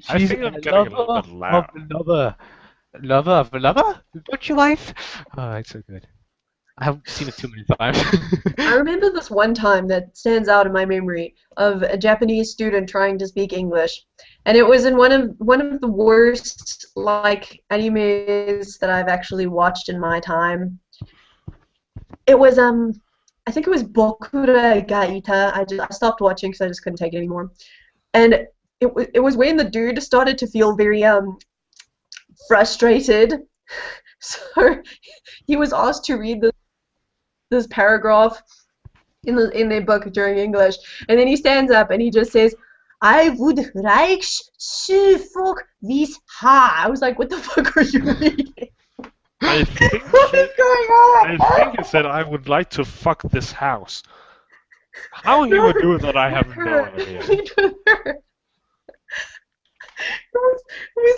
I she's think I'm a getting a little bit loud. lover of a lover? Don't you wife? Oh, it's so good. I haven't seen it too many times. I remember this one time that stands out in my memory of a Japanese student trying to speak English, and it was in one of the worst like animes that I've actually watched in my time. It was I think it was Bokura Gaita. I stopped watching because I just couldn't take it anymore, and it was when the dude started to feel very frustrated, so he was asked to read this paragraph in the book during English, and then he stands up and he just says, "I would like to fuck this ha." I was like, "What the fuck are you reading? I think What is going on?" I think he said, "I would like to fuck this house." How he would do that, I have no idea. It was,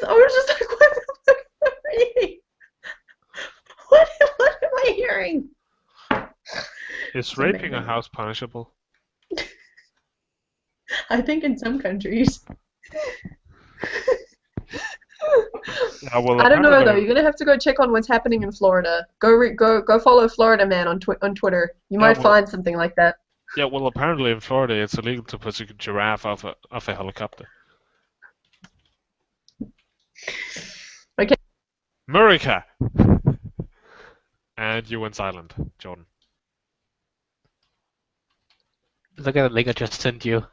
I was just like, "What the fuck am I reading? What am I hearing?" Is raping a house punishable? I think in some countries. Yeah, well, I don't know though. apparently- You're gonna have to go check on what's happening in Florida. Go follow Florida Man on Twitter. You might find something like that. Yeah, well, apparently in Florida it's illegal to put a giraffe off a helicopter. Okay. America! And you went silent, Jordan. Look at the link I just sent you.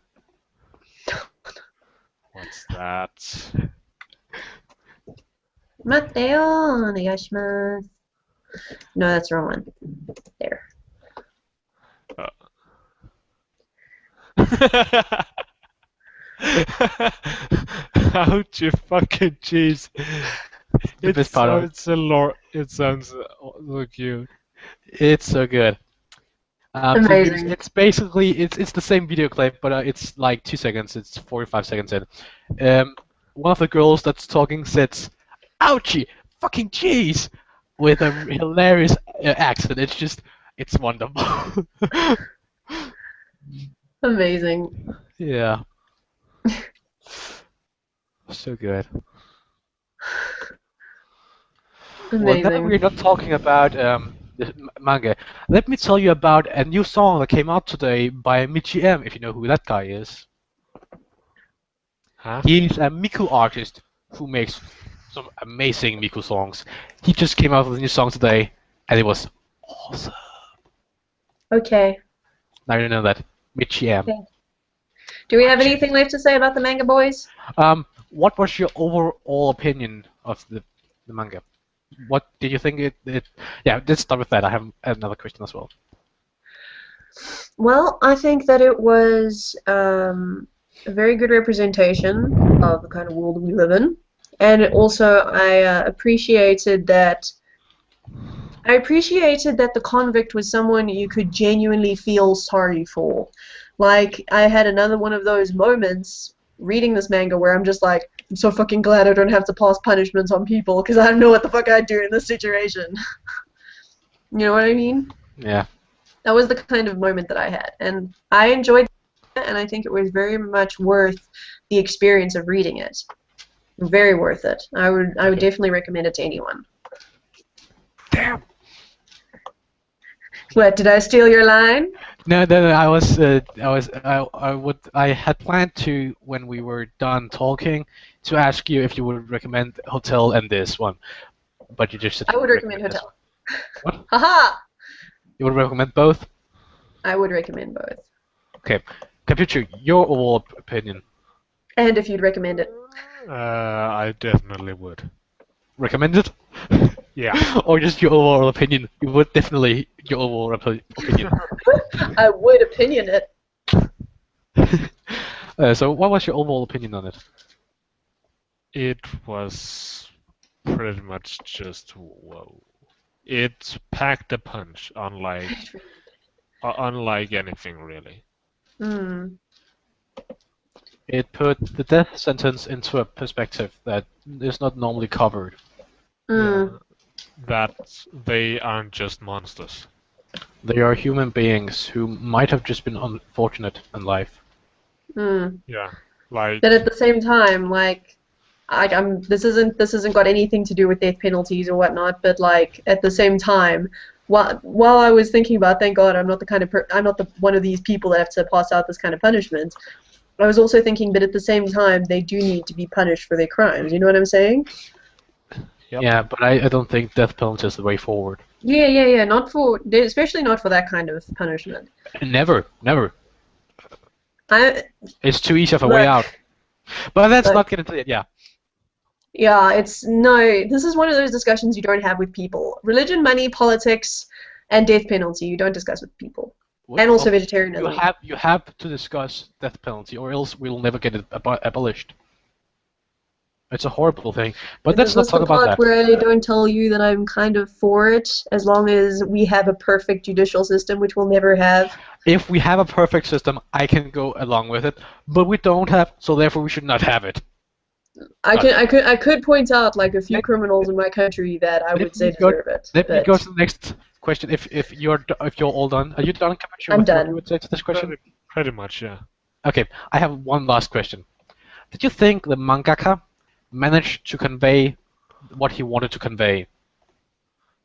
What's that? Mateo, onegaishimasu. No, that's the wrong one. There. Ouch, you fucking cheese. The best part of it. It sounds so cute. It's so good. Amazing. It's basically it's the same video clip, but it's like 2 seconds. It's 45 seconds in. One of the girls that's talking says, "Ouchie, fucking cheese," with a hilarious accent. It's wonderful. Amazing. Yeah. So good. Well, now Amazing. we're not talking about the manga. Let me tell you about a new song that came out today by Michi M, if you know who that guy is. Huh? He's a Miku artist who makes some amazing Miku songs. He just came out with a new song today, and it was awesome. Okay. Now you know that. Michi M. Okay. Do we have anything left to say about the manga boys? What was your overall opinion of the manga? What did you think it? Yeah, let's start with that. I have another question as well. Well, I think that it was a very good representation of the kind of world we live in, and also I appreciated that. I appreciated that the convict was someone you could genuinely feel sorry for. Like, I had another one of those moments reading this manga where I'm just like, I'm so fucking glad I don't have to pass punishments on people because I don't know what the fuck I'd do in this situation. You know what I mean? Yeah. That was the kind of moment that I had. And I enjoyed it, and I think it was very much worth the experience of reading it. Very worth it. I would definitely recommend it to anyone. Damn. What, did I steal your line? No. I had planned to, when we were done talking, to ask you if you would recommend Hotel and this one, but you just said I would recommend this Hotel. one. What? Haha! You would recommend both? I would recommend both. Okay. Computer, your overall opinion. And if you'd recommend it. I definitely would. Recommend it? Yeah. Or just your overall opinion? You would definitely your overall opinion. I would opinion it. So what was your overall opinion on it? It was pretty much just whoa. It packed a punch, unlike anything really. Mm. It put the death sentence into a perspective that is not normally covered. Mm. That they aren't just monsters. They are human beings who might have just been unfortunate in life. Mm. Yeah, like. But at the same time, like, this isn't got anything to do with death penalties or whatnot. But like at the same time, while I was thinking about, thank God I'm not the one of these people that have to pass out this kind of punishment. I was also thinking, but at the same time, they do need to be punished for their crimes. You know what I'm saying? Yep. Yeah, but I don't think death penalty is the way forward. Yeah. Especially not for that kind of punishment. Never. I It's too easy of a way out. But let's not get into it. Yeah. Yeah, this is one of those discussions you don't have with people. Religion, money, politics, and death penalty you don't discuss with people. And also vegetarianism. You have to discuss death penalty, or else we'll never get it abolished. It's a horrible thing. But let's not talk about that. Where I don't tell you that I'm kind of for it, as long as we have a perfect judicial system, which we'll never have. If we have a perfect system, I can go along with it. But we don't have, so therefore we should not have it. I could point out like a few criminals in my country that I would say deserve it. Let me go to the next question. If you're all done, are you done, Kapucho, I'm with what done. you would say to this question? Pretty much, yeah. Okay, I have one last question. Did you think the mangaka managed to convey what he wanted to convey?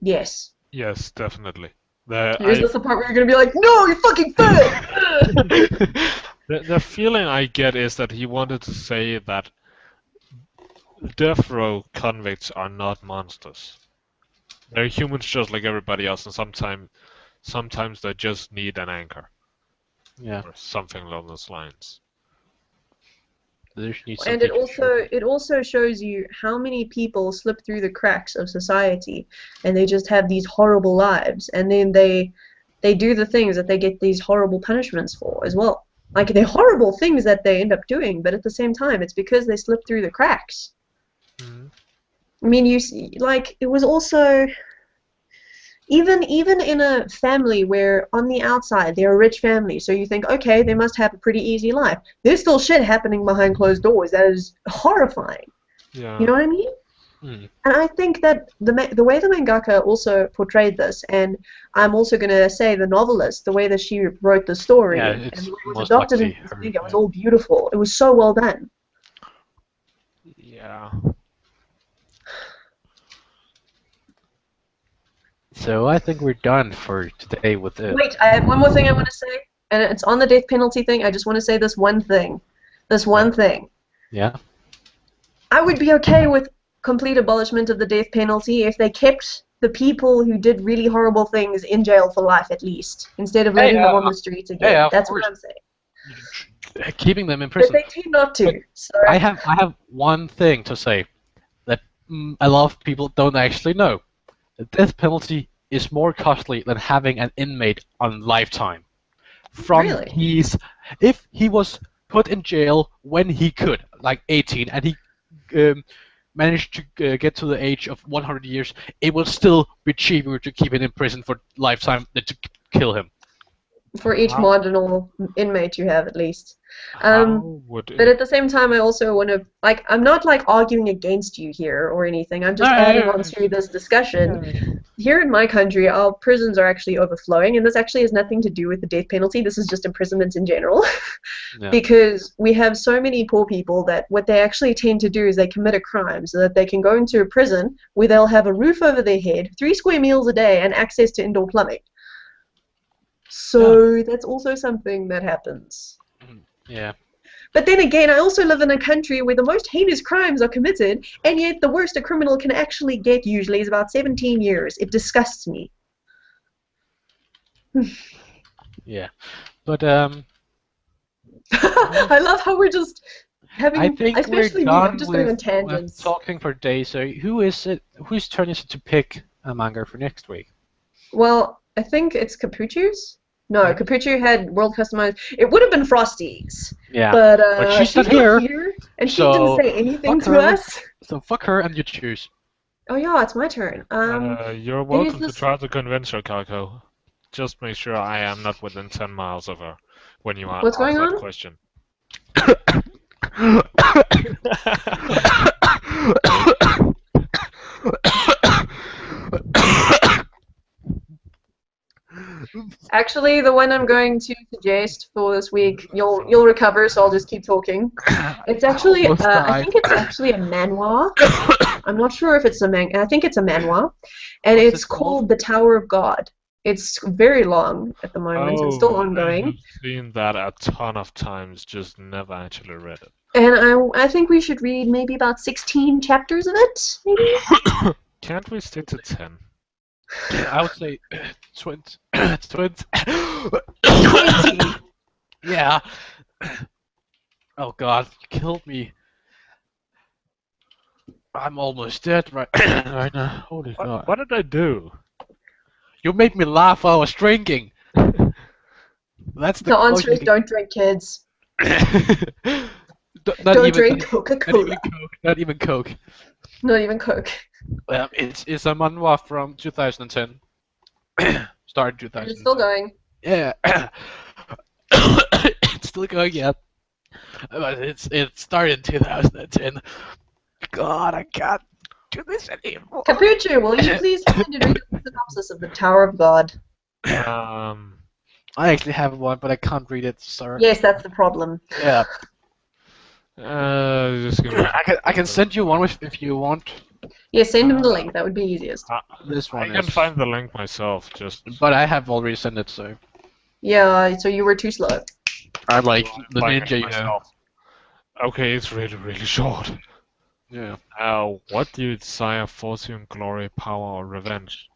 Yes. Yes, definitely. Here's the part where you're gonna be like, no, you fucking fed! The feeling I get is that he wanted to say that death row convicts are not monsters. They're humans just like everybody else, and sometimes they just need an anchor. Yeah. Or something along those lines. And it also shows you how many people slip through the cracks of society, and they just have these horrible lives, and then they do the things that they get these horrible punishments for as well. Like, they're horrible things that they end up doing, but at the same time, it's because they slip through the cracks. Mm-hmm. I mean, you see, like, it was also even in a family where on the outside they're a rich family, so you think, okay, they must have a pretty easy life. There's still shit happening behind closed doors that is horrifying. Yeah. You know what I mean? Mm. And I think that the way the mangaka also portrayed this, and I'm also going to say the novelist, the way that she wrote the story, Yeah, and it's the way it was most adopted likely into her, manga, it was all beautiful. It was so well done. Yeah. So I think we're done for today with it. Wait, I have one more thing I want to say, and it's on the death penalty thing. I just want to say this one thing. This one thing. Yeah. I would be okay with complete abolishment of the death penalty if they kept the people who did really horrible things in jail for life at least, instead of letting them on the streets again. Yeah, That's course. what I'm saying. Keeping them in But prison. they tend not to. But So I have one thing to say that a lot of people don't actually know. The death penalty is more costly than having an inmate on lifetime. Really? If he was put in jail when he could, like 18, and he managed to get to the age of 100 years, it will still be cheaper to keep him in prison for lifetime than to kill him. For each marginal inmate you have, at least. How would But at the same time, I also want to, like, I'm not, like, arguing against you here or anything. I'm just adding on to this discussion. Here in my country, our prisons are actually overflowing, and this actually has nothing to do with the death penalty. This is just imprisonment in general. Yeah. Because we have so many poor people that what they actually tend to do is they commit a crime so that they can go into a prison where they'll have a roof over their head, 3 square meals a day, and access to indoor plumbing. So that's also something that happens. Yeah. But then again, I also live in a country where the most heinous crimes are committed, and yet the worst a criminal can actually get usually is about 17 years. It disgusts me. Yeah. But I love how we're just having, I think especially we're me, done I'm just going on with tangents. talking for days. So whose turn is it to pick a manga for next week? Well, I think it's Capucho's. No, Capucho had world customized. It would have been Frosty's. Yeah. But she's not here, and she so didn't say anything fuck to her. us. So fuck her and you choose. Oh yeah, it's my turn. You're welcome to try to convince her, Kako. Just make sure I am not within 10 miles of her when you ask going that on? question. Actually, the one I'm going to suggest for this week, you'll recover, so I'll just keep talking. It's actually, I think it's actually a manhwa. I'm not sure if it's a manga. I think it's a manhwa, and What's it's it called? called The Tower of God. It's very long at the moment. It's still ongoing. I've seen that a ton of times, just never actually read it. And I think we should read maybe about 16 chapters of it, maybe? Can't we stick to 10? I would say 20. 20. 20. Yeah. Oh god, you killed me. I'm almost dead right now. Holy god. What did I do? You made me laugh while I was drinking. That's the answer is don't drink, kids. Don't drink Coca-Cola. Not even Coke. Not even Coke. It's a manhwa from 2010. Started 2010. And it's still going. Yeah. It's still going, yeah. But it started in 2010. God, I can't do this anymore. Capuccio, will you please find and read the synopsis of the Tower of God? I actually have one, but I can't read it, sir. Yes, that's the problem. Yeah. Just give me. I can send you one if you want. Yeah, send him the link. That would be easiest. This one I can find the link myself. But I have already sent it, so. Yeah, so you were too slow. I'm like the Find it ninja, you know. myself. Okay, it's really, really short. Yeah. What do you desire? Fortune, glory, power, or revenge?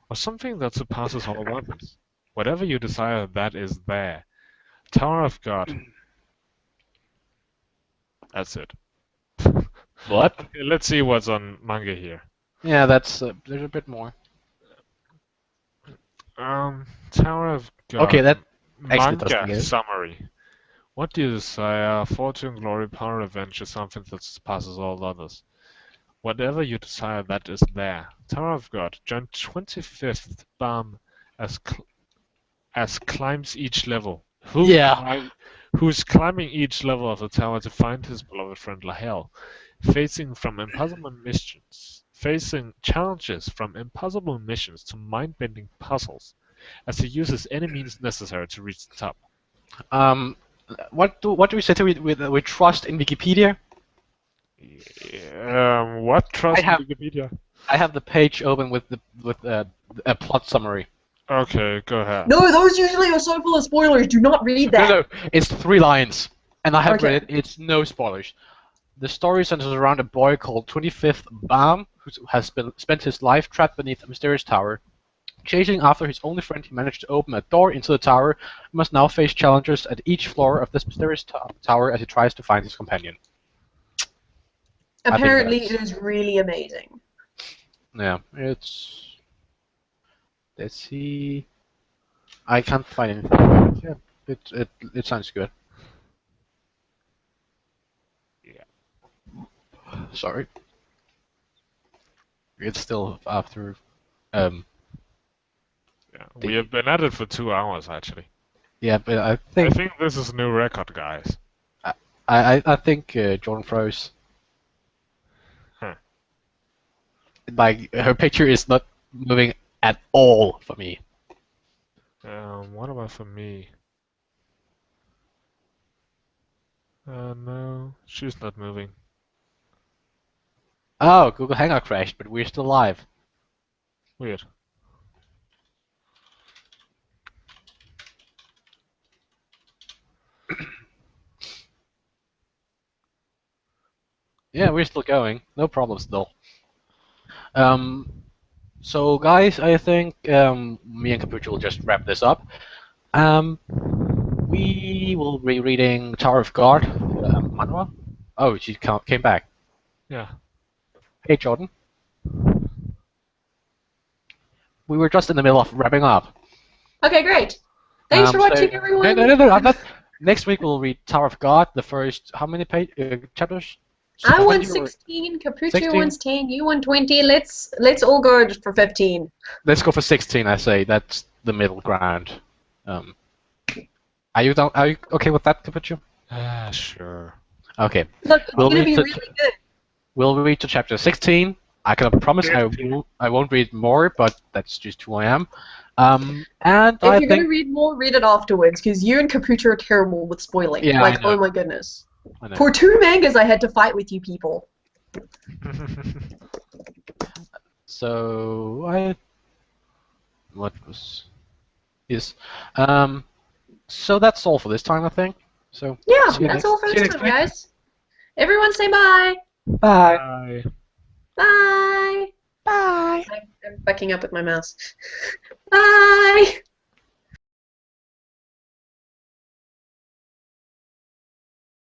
Or something that surpasses all weapons? Whatever you desire, that is there. Tower of God. That's it. What? Okay, let's see what's on manga here. Yeah, that's there's a bit more. Tower of God. Okay, that actually doesn't Manga get it. summary. What do you desire? Fortune, glory, power, revenge is something that surpasses all others. Whatever you desire, that is there. Tower of God. Join 25th Bam as climbs each level. Who's climbing each level of the tower to find his beloved friend Lahel, facing challenges from impossible missions to mind-bending puzzles, as he uses any means necessary to reach the top. What do we say to we trust in Wikipedia? What trust I have- Wikipedia? I have the page open with a plot summary. Okay, go ahead. No, those usually are so full of spoilers. Do not read that. No, it's 3 lines, and I have Okay. read it. It's no spoilers. The story centers around a boy called 25th Bam, who has spent his life trapped beneath a mysterious tower. Chasing after his only friend, he managed to open a door into the tower, and must now face challenges at each floor of this mysterious tower as he tries to find his companion. Apparently, that's- it is really amazing. Yeah, it's... Let's see... I can't find anything about it. Yeah, it sounds good. Yeah. Sorry. It's still after... Yeah. We have been at it for 2 hours, actually. Yeah, but I I think think this is a new record, guys. I think Jordan froze. Huh. Like her picture is not moving at all for me. What about for me? No, she's not moving. Oh, Google Hangout crashed, but we're still live. Weird. Yeah, we're still going. No problem still. So guys, I think me and Capuccio will just wrap this up. We will be reading Tower of God, manhwa. Oh, she came back. Yeah. Hey, Jordan. We were just in the middle of wrapping up. Okay, great. Thanks for watching, everyone. No, I'm not. Next week we'll read Tower of God, the first, how many chapters? I won 70 or- 16, Capuccio 16? won 10, you won 20. Let's all go for 15. Let's go for 16, I say. That's the middle ground. Are you okay with that, Capuccio? Sure. Okay. Look, it's We'll going to be read really good. We'll read to chapter 16. I cannot promise I won't read more, but that's just who I am. And If I you're going to think... read more, read it afterwards, because you and Capuccio are terrible with spoiling. Yeah, like, I know. oh my goodness. I know. For 2 mangas, I had to fight with you people. So what was yes so that's all for this time, I think. So Yeah, see you that's next- all for see you this next time, week. guys. Everyone say bye. Bye. Bye. Bye. Bye. I'm backing up with my mouse. Bye.